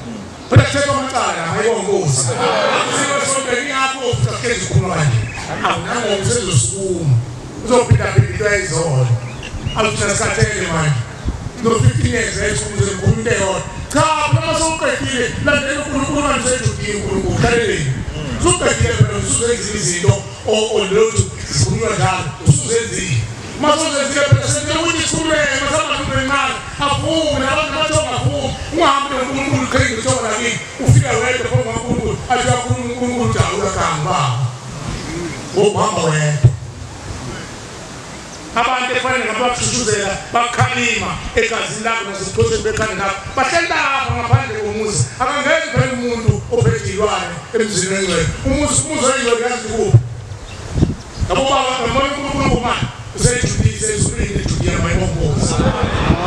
phela kuthetha amacala ayibongozi akusikho sonke ngiyapho ufikeze khona manje awunango usezosukuma uzophinda into yayizona awuthina skathele manje no 15 years esikuze ngumntu eyodwa cha phela sokuqedile landela uNkulunkulu manje ejudiwe uNkulunkulu khaleleni sokuqedile phela usuzenza izinto olothu sikhuluma njalo usuzenzile masozenzile phela senze ukuthi sikhuleke masabantu bencane avume nabantu bathonga avume ungahambi noNkulunkulu khengi kuthonga nakini ufika wedwa phambi kwaNkulunkulu athi yakhuluma uNkulunkulu jabula kangaba ngokuhamba wedwa abantu efanele ngabakushuzela bakhalima egazini lakho nasesiphotheni bekhanda nakho bahleli lapha ngaphandle komuzi akangezi phela umuntu ophethe ilwane emzini wengcwele umuzi oyilwazi kuphi ngabo baba ngabona uNkulunkulu manje usejudise ezulwini ejudiyela mayibongozi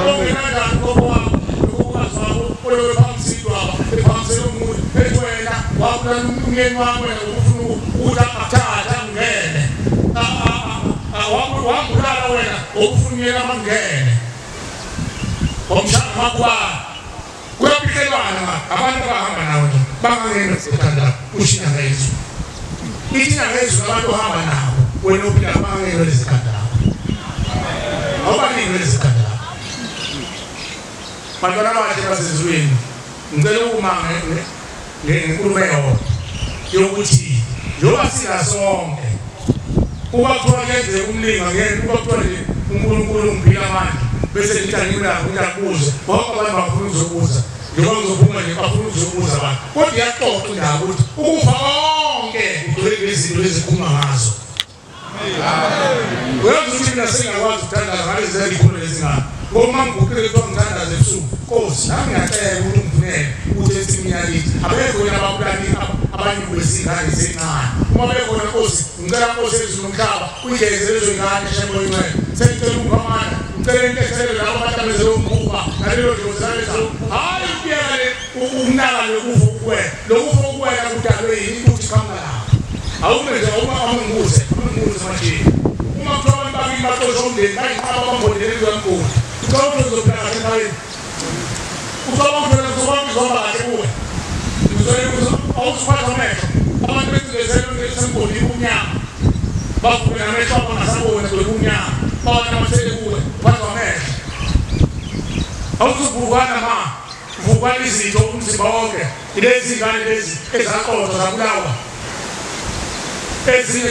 ongenanjani ngoba wakho ukwazi wakho olewe phamsitwa ephamsela umuntu etwena wakula umyeni wakho ufuna ukuthi akuthatha ngene wangulala wena okufuniyela amangene omshaka makwana kuyaphikelwana abantu abahamba nawo bangangena ekhanda ushinyanga yezulu inyanga yezulu abantu ohamba nawo wena uphila bangangena lezikhanda awubaningi lezikhanda bantwana bakhe basezulwini ngicela ukuma ngenkulumo yokuthi njengoba sinasonke ukuthola kenze umlinga ngeke ukuthola uNkulunkulu ungiphila manje bese ngithani mina ngiyakubuza bonke abantu bafuna ukuzobuza njengoba ngizophuma nje bafuna ukuzobuza abantu kodwa iyaxoxa indaba ukuthi ukufa konke kudlule izinto ezikhuma ngazo amen uyazi ukuthi mina sengakwazi ukuthandaza ngalezi zikhulu ezingaka ngoba ngikukhuleke kuthiwa ngithandaza ebusuku Nkosi nami ngiyacela ukuthi ungivumele ukuthi esiminyalithi abekho yena ababulali abanye kwezingane zencane uma bekhona Nkosi ngicela Nkosi ezulu nomhlaba uyigeze lezo ngane shembo incwele sengicela ungamana ngicela inkethelo labo batameze lo mkhuba nalelo dozane zalo hayi ubiyale ukunaka lokufa ukuwela lokufa ukuwela kudalwe yini ukuthi khamba lapha awumenze umanguze manje uma kuthiwa abantu bakini baxoxa umndeni bayiqaba bambondeleli kaNkulu ucabanga uzophila kahle endaweni ucabanga uzobantu zomba kahle kuwe awusiphatha amehlo abantu besizezelo ngesemgodi kumnyama bavule amehlo abo ngasabona kumnyama bawana amathele kuwe uphatha amehlo awuzuvukwana vukwana izitho umzimba wonke ilezi ngane lezi ezaqoza zabulawa ezinye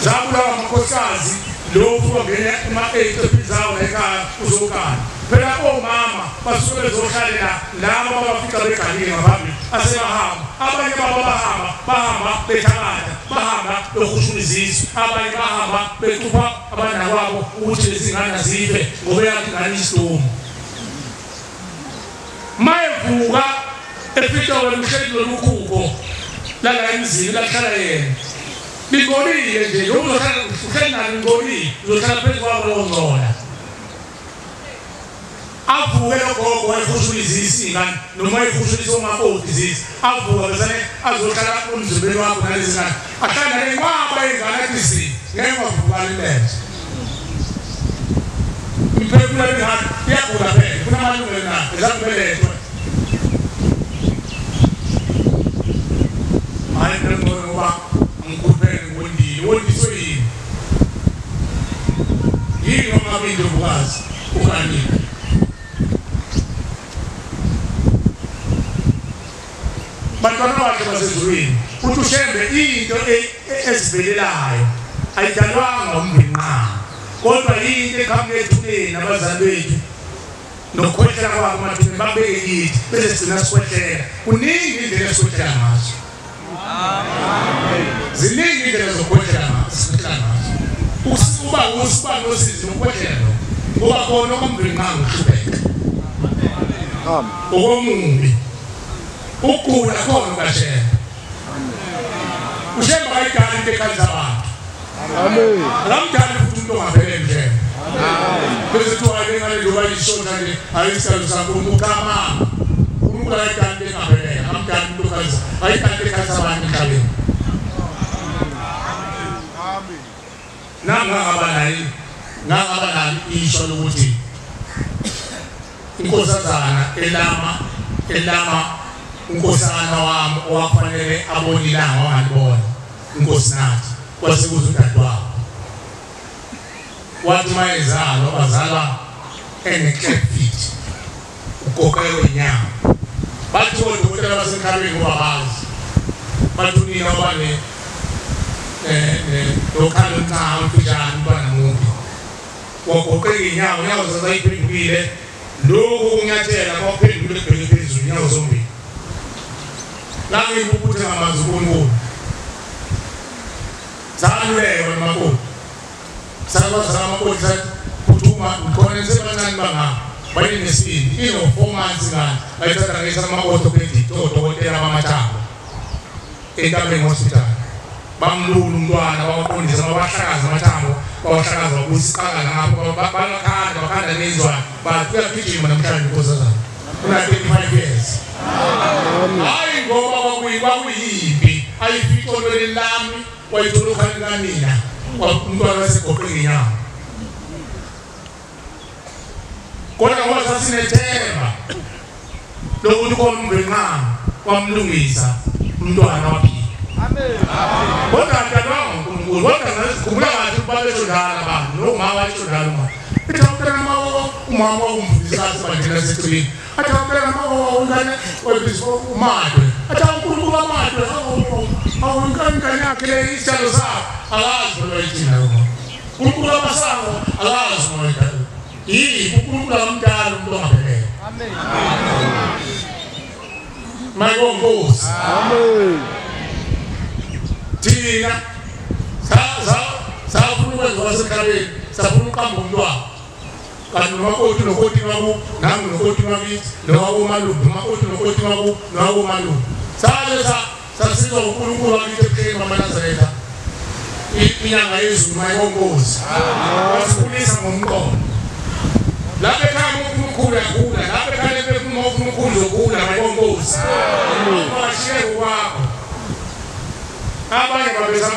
zabulawa amakhosikazi lokhu kwangena ama-8 zawo ekhaya uzokala phela omama basuke bezohlalela laba abafika begalile ngaphambili asebahamba abanye baba bahamba bethakatha bahamba lokushulizisa abanye bahamba becupha abana kwabo ukuthi lezingane zife ngoba yakingane isidomo mayevuka efika wemshedi lokukhuko la emzini lahlala yena Bingolile nje uzohlala uhlala ngolile uzohlala phezu kwabo lozona avuke lokho wayekhushulizisa ingane noma ayekhushulisa umakoti zisi avuka bese azohlala umzibeni wakho nalezi ngane ahlala lenqaba ingane athi ngeke wavukala ilenze imphefumulo yakhe iyagula phela kuna amalungelo na ezakubelethwa hayi ngoba ngikuphe ngondile wondiswe yini noma bintu bukazi ukani bantwana bakhe basezulwini uthi ushembe into esivelelayo ayidalwanga umbinqa kodwa into ekhamba ethuleni abazali bethu nokukhwehlela kwabo mathini babeke kithi bese sigcina sikhwehlela kuningi indlela esikhwehlela ngazo ziningi indlela zokukhwehlela ngazo uba nosizi nokukhwehlela ngoba khona okwambinqa ngokuhlupeka okomubi ukugula khona kaShembe uShembe ayidala into ekhaza abantu amen lamdala futhi umuntu ongavele Shembe bese kuthi ayengane loba ishona nje ayisalo sakho umukama umuntu ayidala into engavele amdala umuntu okaza ayidala into ekhaza abantu emhlabeni amen nangaba isho lokuthi inkosazana elama unkosana wami owafanele abonilanga wangalibona inkosi nathi kwasekuza udadewabo wathi mayezalwa bazalwa eneclefit ugoqelwe inyama bathi odokotela basemkhabeni ngoba bazi bathi unina obane lokhalo ncane mfishane umntwana mubi wagoqeka inyama unyawo zazayiphendukile lokhu kunyathela kwaphendukile kubheke phezulu inyawo zombili Langi ukuthi ngamanzi uNkulunkulu. Zaluleko nomakoti. Sakwazi amakoti sathi uthuma ukhona sebancane bangaka. Bayinesini ino 4 months ngani. Bayithatha ngisa amakoti okuthi odokotela bamathambo. Entabeni hospital. Bamlulu umntwana bawaqondisa babahlakaza amathambo, bawahlakaza ukusiqala ngapho bakhanda nezwana. Bathi kugijima namhlanje inkosazana. Una 35 years. Hayi ngoba kwakuyimpi ayifiko lelami wayithola kanina umntwana wasegoqeka inyama kodwa ngoba sasinethemba lokuthi kombinqa kwamlungisa umntwana waphila amen kodwa ndabanga uNkulunkulu kodwa ngizikhumbula ngathi babeshondana abantu nomama wayeshondana umama umfundisa asibandela seceleni athaphela ngane umadwe uNkulunkulu amadwe awunkani yakhe le isitalo sakho akazi lo yithina yona uNkulunkulu amasango akazi manje uNkulunkulu amdala umuntu ongaphelele amen mayongozi amen thina safuna ukwenza wasemhlabeni safuna uqamba umntwana kanti nomakoti nokoti wabo nami nokoti wakithi nowabo malungu nomakoti nokoti wabo nowabo malungu sasizwa uNkulunkulu wakithi epheni mama Nazareth inyanga yezulu mayongozi wasikhulisa ngomqondo lapha ekhaya uNkulunkulu yakhula lapha ekhaya befuna uNkulunkulu zokhula mayongozi washiye kwakho abanye babezama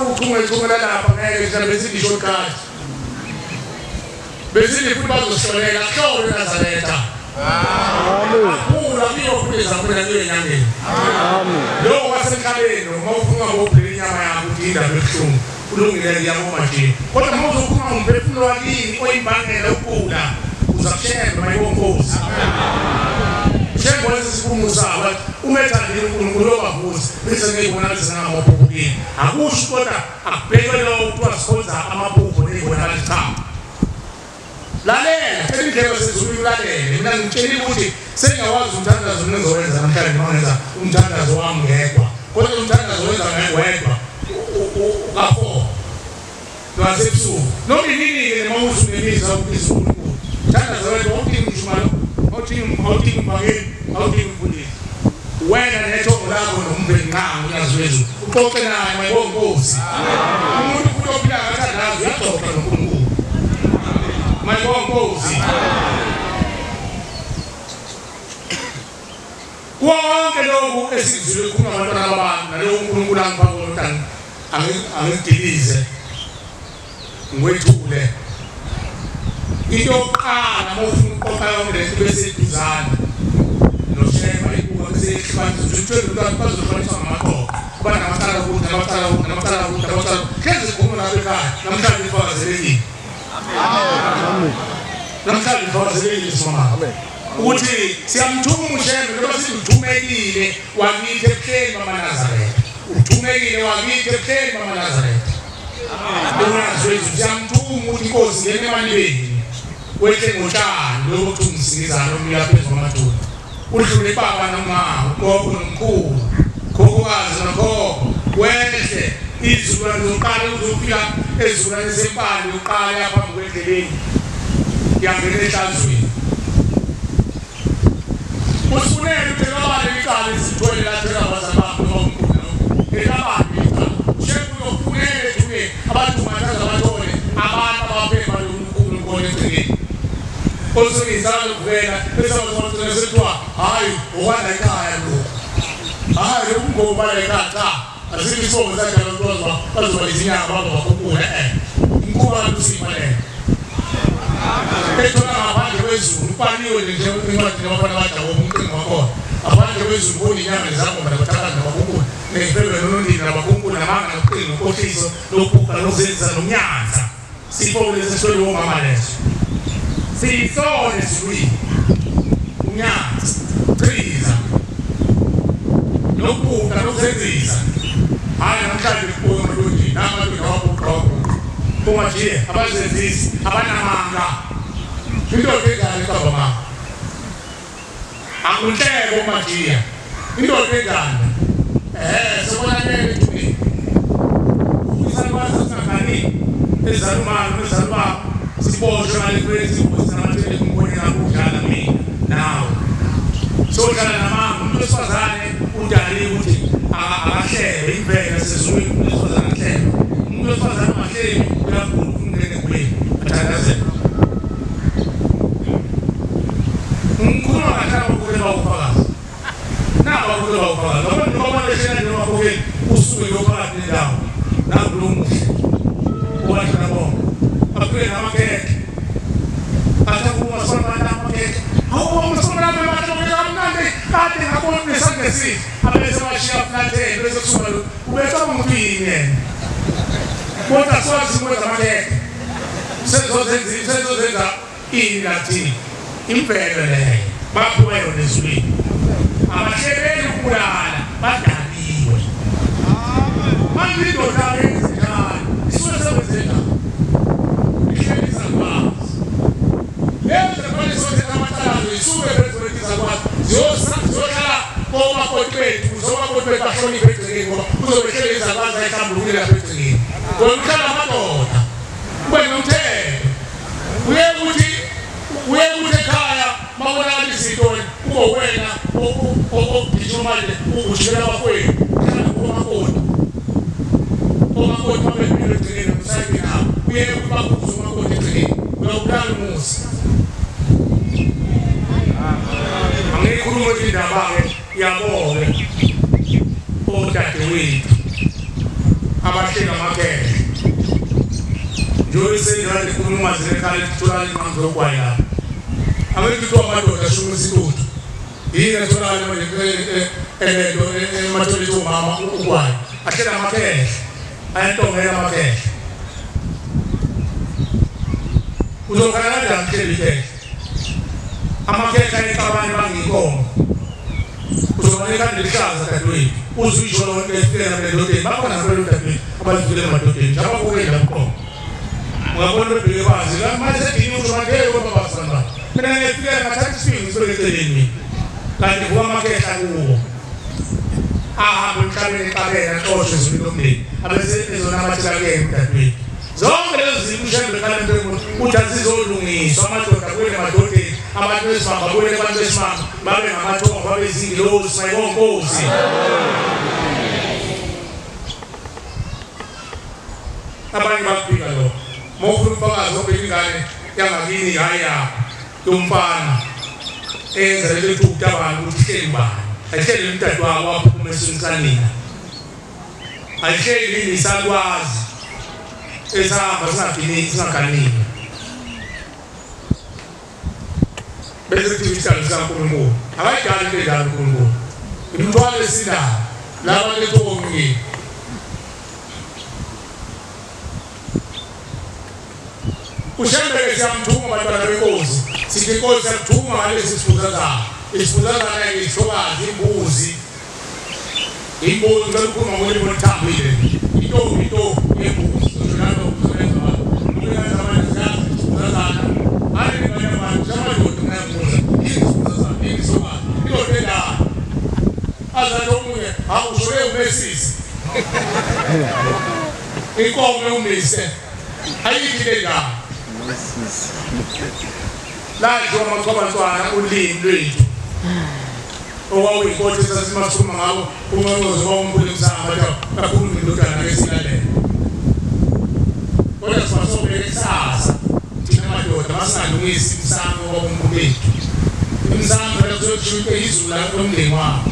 ukuthi uchungela lapha ngeke sihambe sidisho kahle bezili futhi bazoshonela hlolo Nazareta amen akula biyokhulisa mina ngenyangeni amen lo wasemhlabeni mawufunga ngokuphila inyama yakho indaba ebuhlungu kulungile ngiyaboma nje kodwa mawuzokhuluma ngomphefumulo wakini oyimbangela ukugula uzakushemba mayongozi shemba lesisifumo sawo umethandile uNkulunkulu obavuza bese ngiyibonakala ngamaphupho kini akusho kodwa akubhekwe lo ukuthi wasikhonza amaphupho nezibonakala cha lalela selindleko sezulu lalela mina ngitshela ukuthi sengawazi umthandazo ngizowenza namhlanje ngenza umthandazo wami ngedwa kodwa umthandazo wenza ngedwa ngafo ngasebusuku noma yini-ke noma usunemiza ukubisa uNkulunkulu umthandazo wethu awudingi umshumalo awudingi umbangeli awudingi umfundisi wena nethongo lakho nompheni nqangu yazwezulu uxoxe naye mayibonkosi umuntu ufuna ukuphila ngathandazo uyaxoxa noNkulunkulu mayibonkosi konke lokhu esikuzile khona abantwana babantu nalowo uNkulunkulu angipha kona angidilize ngwethule into yokuqala mawufuna ukuqoqa yonke lento bese iduzana noshema ibuka bese ihlukaniso uthwele ukuthi bazohlukaniswa ngamaqoqo kuba namacala ukuthi khenze zikhuluma lapha ekhaya namhlanje ifakazelekile namhlanje ifakazelekile somama ukuthi siyamthuma ushembe ngoba siluthumekile wakithi ebuhleni bamaNazaretha uthumekile wakithi ebuhleni bamaNazaretha Unazwezi siyamthuma ukuthi inkosi ngene emalibeni wehle ngotshani lokho kuthi ungisingizana nomila phezulu kwamathuna udlule baba nomama ugogo nomkhulu khokhokazi nokhokho wehle izulwane zoqala uzofika ezulwane sempande uqala lapha kwendleleni yangena ehlanzweni usifunele uthekabane icala esithwele lathela abazabaphi nomkhulu ekabane shefu yokufunele thuke abantu mathaza abathole abantu abaphemba loNkulunkulu ngone egcekeni osengizalo kuvela bese bazothola sethiwa hayi uwanda ekhaya lo hayi lokungoma la ekhaya cha asithi isibongo sakhe lozwa bazoba izinyanga bazobakhuphula inkuba lusipha le ethola ngaphandle kwezulu upaniwe nje incwadi yabafana badawo umcingo wakhona abanye kwezulu bona inyanga nezangoma nabathakazi nabakhuphula nefebe nonondini nabakhuphula namanga noqingo nokhohliso lokhuka lokuzenza nomnyanza sifole sesithole womama leso sisone sibuyile umnyanza chiza lokhuka lokuzenzisa hayi namhlanje kubuye amalonjini namalonjini awabhuqawabhuqa kumajiye abazenzisi abanamanga indoda engane baba mama akunhleko umajiya indoda engane sobonakele thubeni uyisalwazi singangani ezalumalo nezalubaba siboshwe ngalekwezi sinamatele kumbone nakudlala mina nawe sodlala namanga umuntu wesifazane udali ukuthi akahlebe impela sezulwini umuntu wesifazane akahlebe umuntu wesifazane angahlebe uyakhulu ungene kuye athandazela umkhulu angahlala ukule bawufakazi naba ukule bawufakazi abantu babaleshela nje mabukeni usuke lophakathi nendawo nakulumuhle uwahlala bonke aphele namakeke atakuwa sona namakeke hawo masona namakeke kamnandi kade ngabona nesangesi abese bashiya flathe bese kusuka lo ubetha umuntu yini kodwa swazi mwenza amakeke sezozenza ini lathi impela leyo baphumeyo nezwini abashebeli ukulala badaliwe manje indoda yenzikanani isuke sebenzenga ihlelisa kwazi yenza kwale sonke amathalalo isuke bezolekisa kwazi ziyohlala komakoti bethu uzomakoti bethu ahloniphe egcekeni ngoba uzobehlelisa kwazi ayihlambulukile lapha egcekeni ngokuhlala amadoda ube nomthetho uye ukuthi ekhaya mabonakala izinto ubowena ogijimale ujikela abafowenu uhlala komakoti babepilo egcekeni msayini nabo uye bakuze umakoti egcekeni uyawukulala umusa angikhuluma ukuthi indaba-ke yabonke odadewethu abahlenga amakhehle njengoba sengirade khuluma zinekhaya litholakala inqanzi yokwayi lapho angekuthiwa amadoda ashumisa intuthu yini etholakala manje elento ematholethi omama ukwayi ahlela amakhehle ayantongela amakhehle uzokhala kanjani kuhleli ikhehle amakhehle ayexabane bangiyinkomo uzobaleka nelihlaza dadewethu uzuyisho lonke efikela madodeni bakhona abelodadewethu abazifikele emadodeni njalo bakukela mqomo ungabona bebheke phansi la manje sedini usho manje baba sana mina ngifike ngathatha isiphingi sibeke eceleni kanti kuba makehla kuwo ahamba emhlabeni kabela xoshwe izwi lomndeni abese ezona amathela-ke emdadweni zonke lezi zinto ushembe kalembe uthi azizolungiswa amadoda kuyele emadodeni abantu besimanga kuyele abantu besimanga babe ngamathongo babe izingilosi mayibonkosi abanye baphika lo mofuna umfakazi obheka ingane yangakini hayi yakho yomfana enza lento ukutabana ukuthi hleli bani ayihleli umntwana wakho waphuma esinsanina ayihleli nisakwazi esahamba singaganini bese kuthi isihlalo sikaNkulunkulu akayidali into edala uNkulunkulu imthwalo esindaba laba letomngeni ushembeke siyamthuma bantwana benkosi sithi inkosi siyakuthuma ngalesi sifundazana isifundazana ngihlokazi imbuzi ngalokukhuluma ngolimi oluthambile into yembuzi njalo kusebenza ukuyenza abantu siyazi isifundazana hayi ngibanye abantu samadoda ngayambuza isifundazana ngihlokazi into endala azathi omunye awushole umesisi inkomo umise ayikho endala la njengoba kwabantwana ulimi lwethu okwakuyinkothi esasimakhuluma ngabo uNqongqoze womkhulu emsamo kakhulu indodana ngesilalela kodwa sibasobheka kusasa thina madoda masingalungisi imsamo womkhulu wethu imsamo lezokushuka izulu lomndeni wakho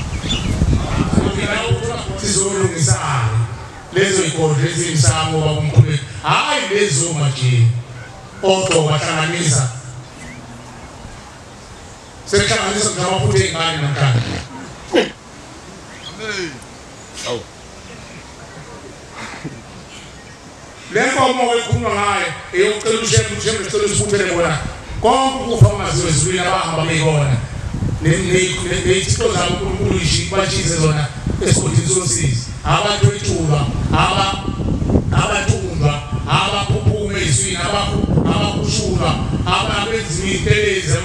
sizolungisana lezo ikodwa ezimsamo womkhulu wethu hayi lezo manje oto wahlanganisa sekuhlanganisa ngamafutha engane namhlanje amen lenkomo oyikhuluma ngayo eyokucela ushembe ecela usibuthele bona konke ukufa kungaziwe ezulwini abahamba beyibona neyithixo zabo uNkulunkulu bashise zona esigodini sosizi abantu bethuba abathundwa abaphuphume ezwini abakushulwa ababenza imitelezi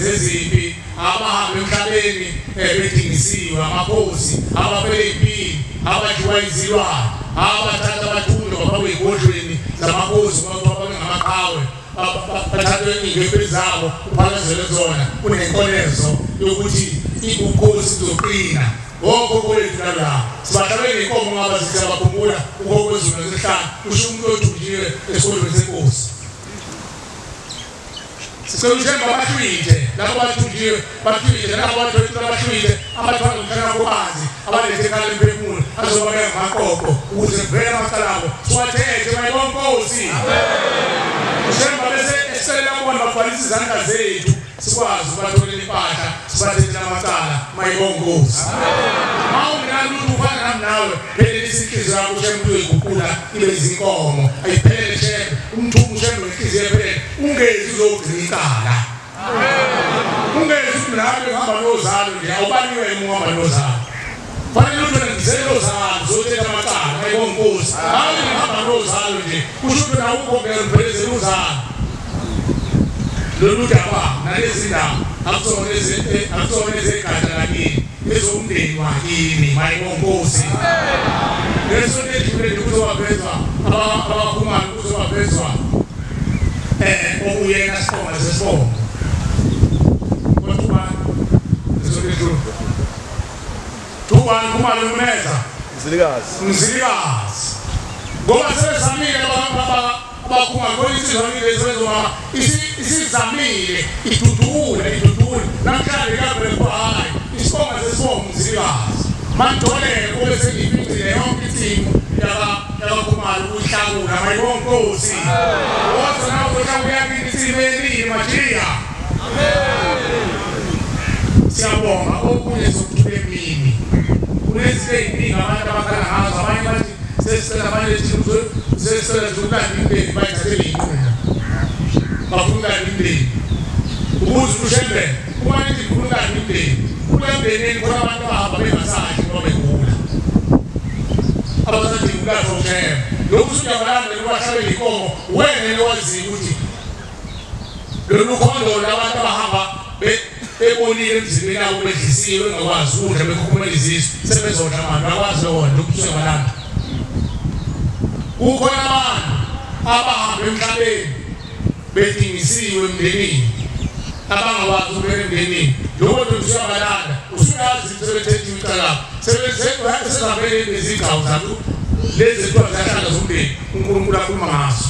zezimpi abahamba emhlabeni bedingisiwe amakhosi abafele impilo abadliwa izilwane abathatha abathundwa bafakwe ey'godlweni zamakhosi babe ngamaqhawe bathathwe iy'ngephi zabo uphakazele zona kunenkolezo yokuthi ubukhosi buzoqina ngokhokho wethu lala sibahlabele inkomo ngaba zithi abakhumbula ukhokho wezulu nesihlanu kusho umuntu othunjiwe esikolweni senkosi sicela ushembe abahlwithe labo bathunjiwe bahlwithe nabo bathwethu abahlwithe abathwala ngomhlana kubanzi abalethe ekhala emphefumulo azoba bengamaqoqo ukuze kuvele amacala abo siwathethe mayibonkosi ushembe bese esicelela kubona bagcwalisa izandla zethu sikwazi ukubatholela impahla sibathethele amacala mayibonkosi mawungenalutho ufana nami nawe phelelisa inhliziyo yakho ushembe uyoyiguqula ibe izinkomo ayiphelele shembe umthume ushembe ngenhliziyo ephelele ungezi uzogcina icala ungezi ukuthi nawe uhamba nozalo nje awubaniwe uhamba nozalo fanele ukuthi ngizele nozalo uzothetha amacala mayibonkosi hayi ngihamba nozalo nje kusho ukuthi nawe ukhombela upheleze uzalo lolu daba nalezi ndawo akusona ezegatsha lakini ezomndeni wakini mayibonkosi leso nedluleni kuzobavezwa abaphumayo kuzobavezwa okuyena sibonga sesibonga kodwa leso nedluleni tubani kumali umeza mzilikazi ngoba sebezamile abakhuma ngoyisizwa ngilezezoma isizamile idudule namhlanje kabele hayi isibonga sesibonga mzilikazi mandole kube sengiphindile yonke ithimu yabakhumalo ukuhlakula mayibonkosi woza nawe uhlakula yakini ithimu elini majiya siyabonga okunye sokuthule emini kunezinto ey'ningi abantu abakhala ngazo abanye bathi sesicela abanye sesicela zokulanda imindeni bayithathele iy'nquma bafuna ukulanda imindeni ukuze ushembele uma nithi ngifuna ukulanda imindeni kule mndenini khona abantu abahamba bengasathi ngoba begula abasadinga ukulashwa ushembe lokusujabalana lokubahlabela inkomo wena newazi ukuthi lolu khondo labantu abahamba ebonile emzimbeni yabo bedlisiwe engakwazi ukudla bekhukhumela izisu sebezodla manje bakwazi lokho lokusujabalana ukhona abantu abahamba emhlabeni bedingisiwe emndenini abangakwazi ukubeka emndenini lokho lokusujabalana usuyazi sebethethiwe icala sebezehambele nezigcawu zabo lezi zinto zahlala zomndeni uNkulunkulu akhuluma ngazo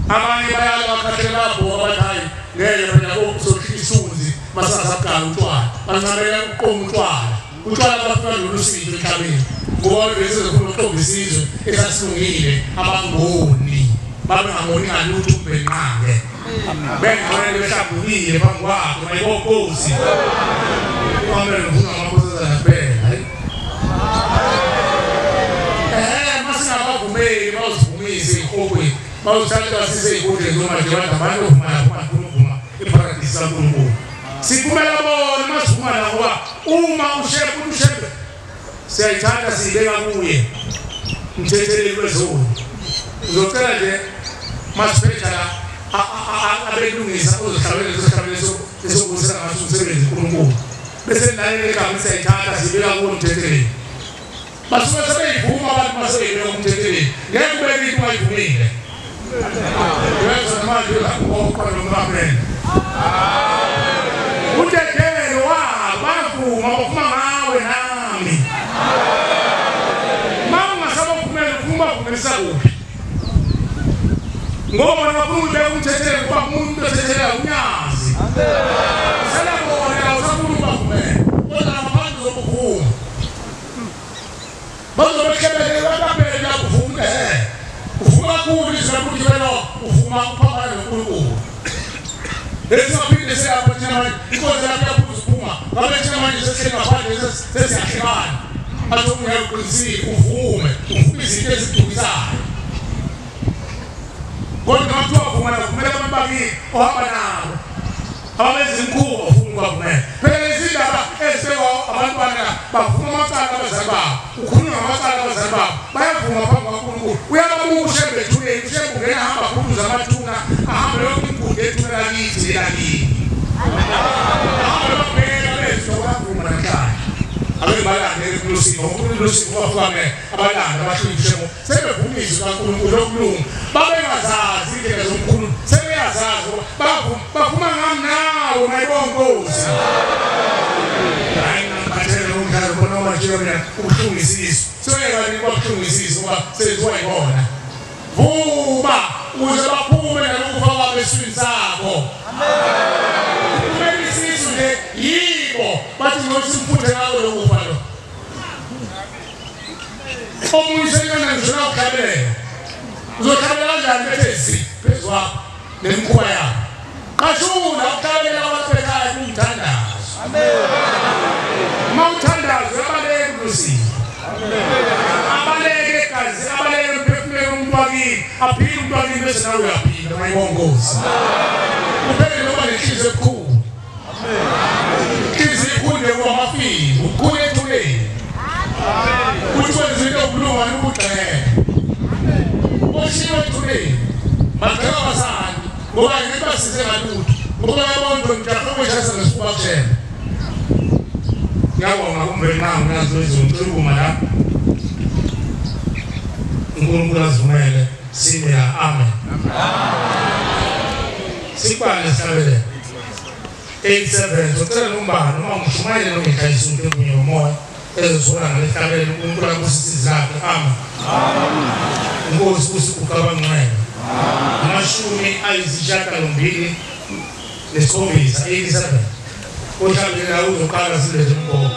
abanye bayala bakhathela lapho abathi ngeke phela okusohlisunzi masasaqala utshwala bancamela ukuqoma utshwala bafuna lolusizo emhlabeni ngoba bese zifuna ukuqomba isizwe esasilungile abangoni babengangoni ngalutho umbenqange bengcwele behlambulile phambi kwakhe mayibonkosi kwamele ngifuna amakhosazana phela masingabavumeli bawuzivumise ikhokweni bawuthathe basise ikhokweni zomaje abantu abantu ovuma eparadisi kaNkulunkulu siphumela bona masivuma la ngoba uma ushebe siyayithatha siyibeka kuye umthetheleli wezoni uzocela nje masiphetha abelungisa uzohlabela lesokubusa ngaso umsebenzi uNkulunkulu bese naye igama siyayithatha siyibeka kuye umthetheleli basuka sebeyivuma abantu basebeyibeka umthetheleli ngeke kube into ayivumile yenza manje lapho nomamene uthethelo wabavuma bafuma ngawe nami mangasabavumela ufuma vumelisa kuphi ngoba nabafuna umthetheleli kuba umuntu othethela unyazi selabona usafuna ukuvumela kodwa abantu zokuvuma bazobekhebelela babela kuvuma uvuma kulisha ukuthi wena uvuma ukuphambana noNkulunkulu esiphinde siyapho thina inkonzo lapho yaphuzuma ngabe thina manje sesihle ngaphandle sesiyahlekana athi ungayiqinisile uvume izinto ezidukisayo kodwa kuthiwa uvuma kumele abantu bakini ohamba nabo abezimkhuba ufuna ukuvumela phela izindaba ezibekwa abantwana bavuma amacala abazali babo ukhuluma ngamacala abazali babo bayavuma phambi kaNkulunkulu uyababuka bethuleni ushembe ungena hamba khuluza amathuna ahambe yonke imigudu ethuna lakithi lakini ahambe babheka bezwe bakavuma namhlanje abebalande ekulosini uNkulunkulu kwafame abalanda abahlonishemo sebevumiswa kaNkulunkulu lokulunga babengazazi indlela zomkhulu sebeyazazi bavuma ngami nawe mayibonkosi hayi ngaphathela umdlalo bona majority uhlungisisa soyeka nibahlungisisa ngoba senziwa yibona vuma uze baphume nalokufa kwabeswini sakho amen kumele isisu le yibo bathi ngokuthi simfuthe ngawo lokufa lo omunye senyana ngizona ukukhabelela uzokhabelela kanjani bethezi phezwa nemkhuba yakho qashuna ukukhabelela abantu ekhaya kumthandazo amen mawuthandazo yabaleke kusiza abaleke egazi abaleke emphefumulweni umuntu wakini aphile umuntu wakini bese nawe uyaphila mayibonkosi uphele noba nenhliziyo ebukhulu inhliziyo ikhunde kwamafini ukhule ethuleni ukuthi wenza into okulunga nokugxeka oshiwe ethuleni magxeka abasandi ngoba ngeke basize ngalutho ngoba abantu ngicela ukweshasa ngesifuba kushena ngiyabonga kumveli nangu nazo izonhlukuma la uNkulunkulu azivumele sibe amen sikwale sihlabele 87 socela umbalo noma ngishumele noma ngikhayisa umphefumulo womoya ezosuka ngalehlabele uNkulunkulu akusisize lakhe amen Inkosi usikukabangcwele amashumi ayisishiyagalombili nesikhombisa 87 ohlabele la uzoqala silethe umbono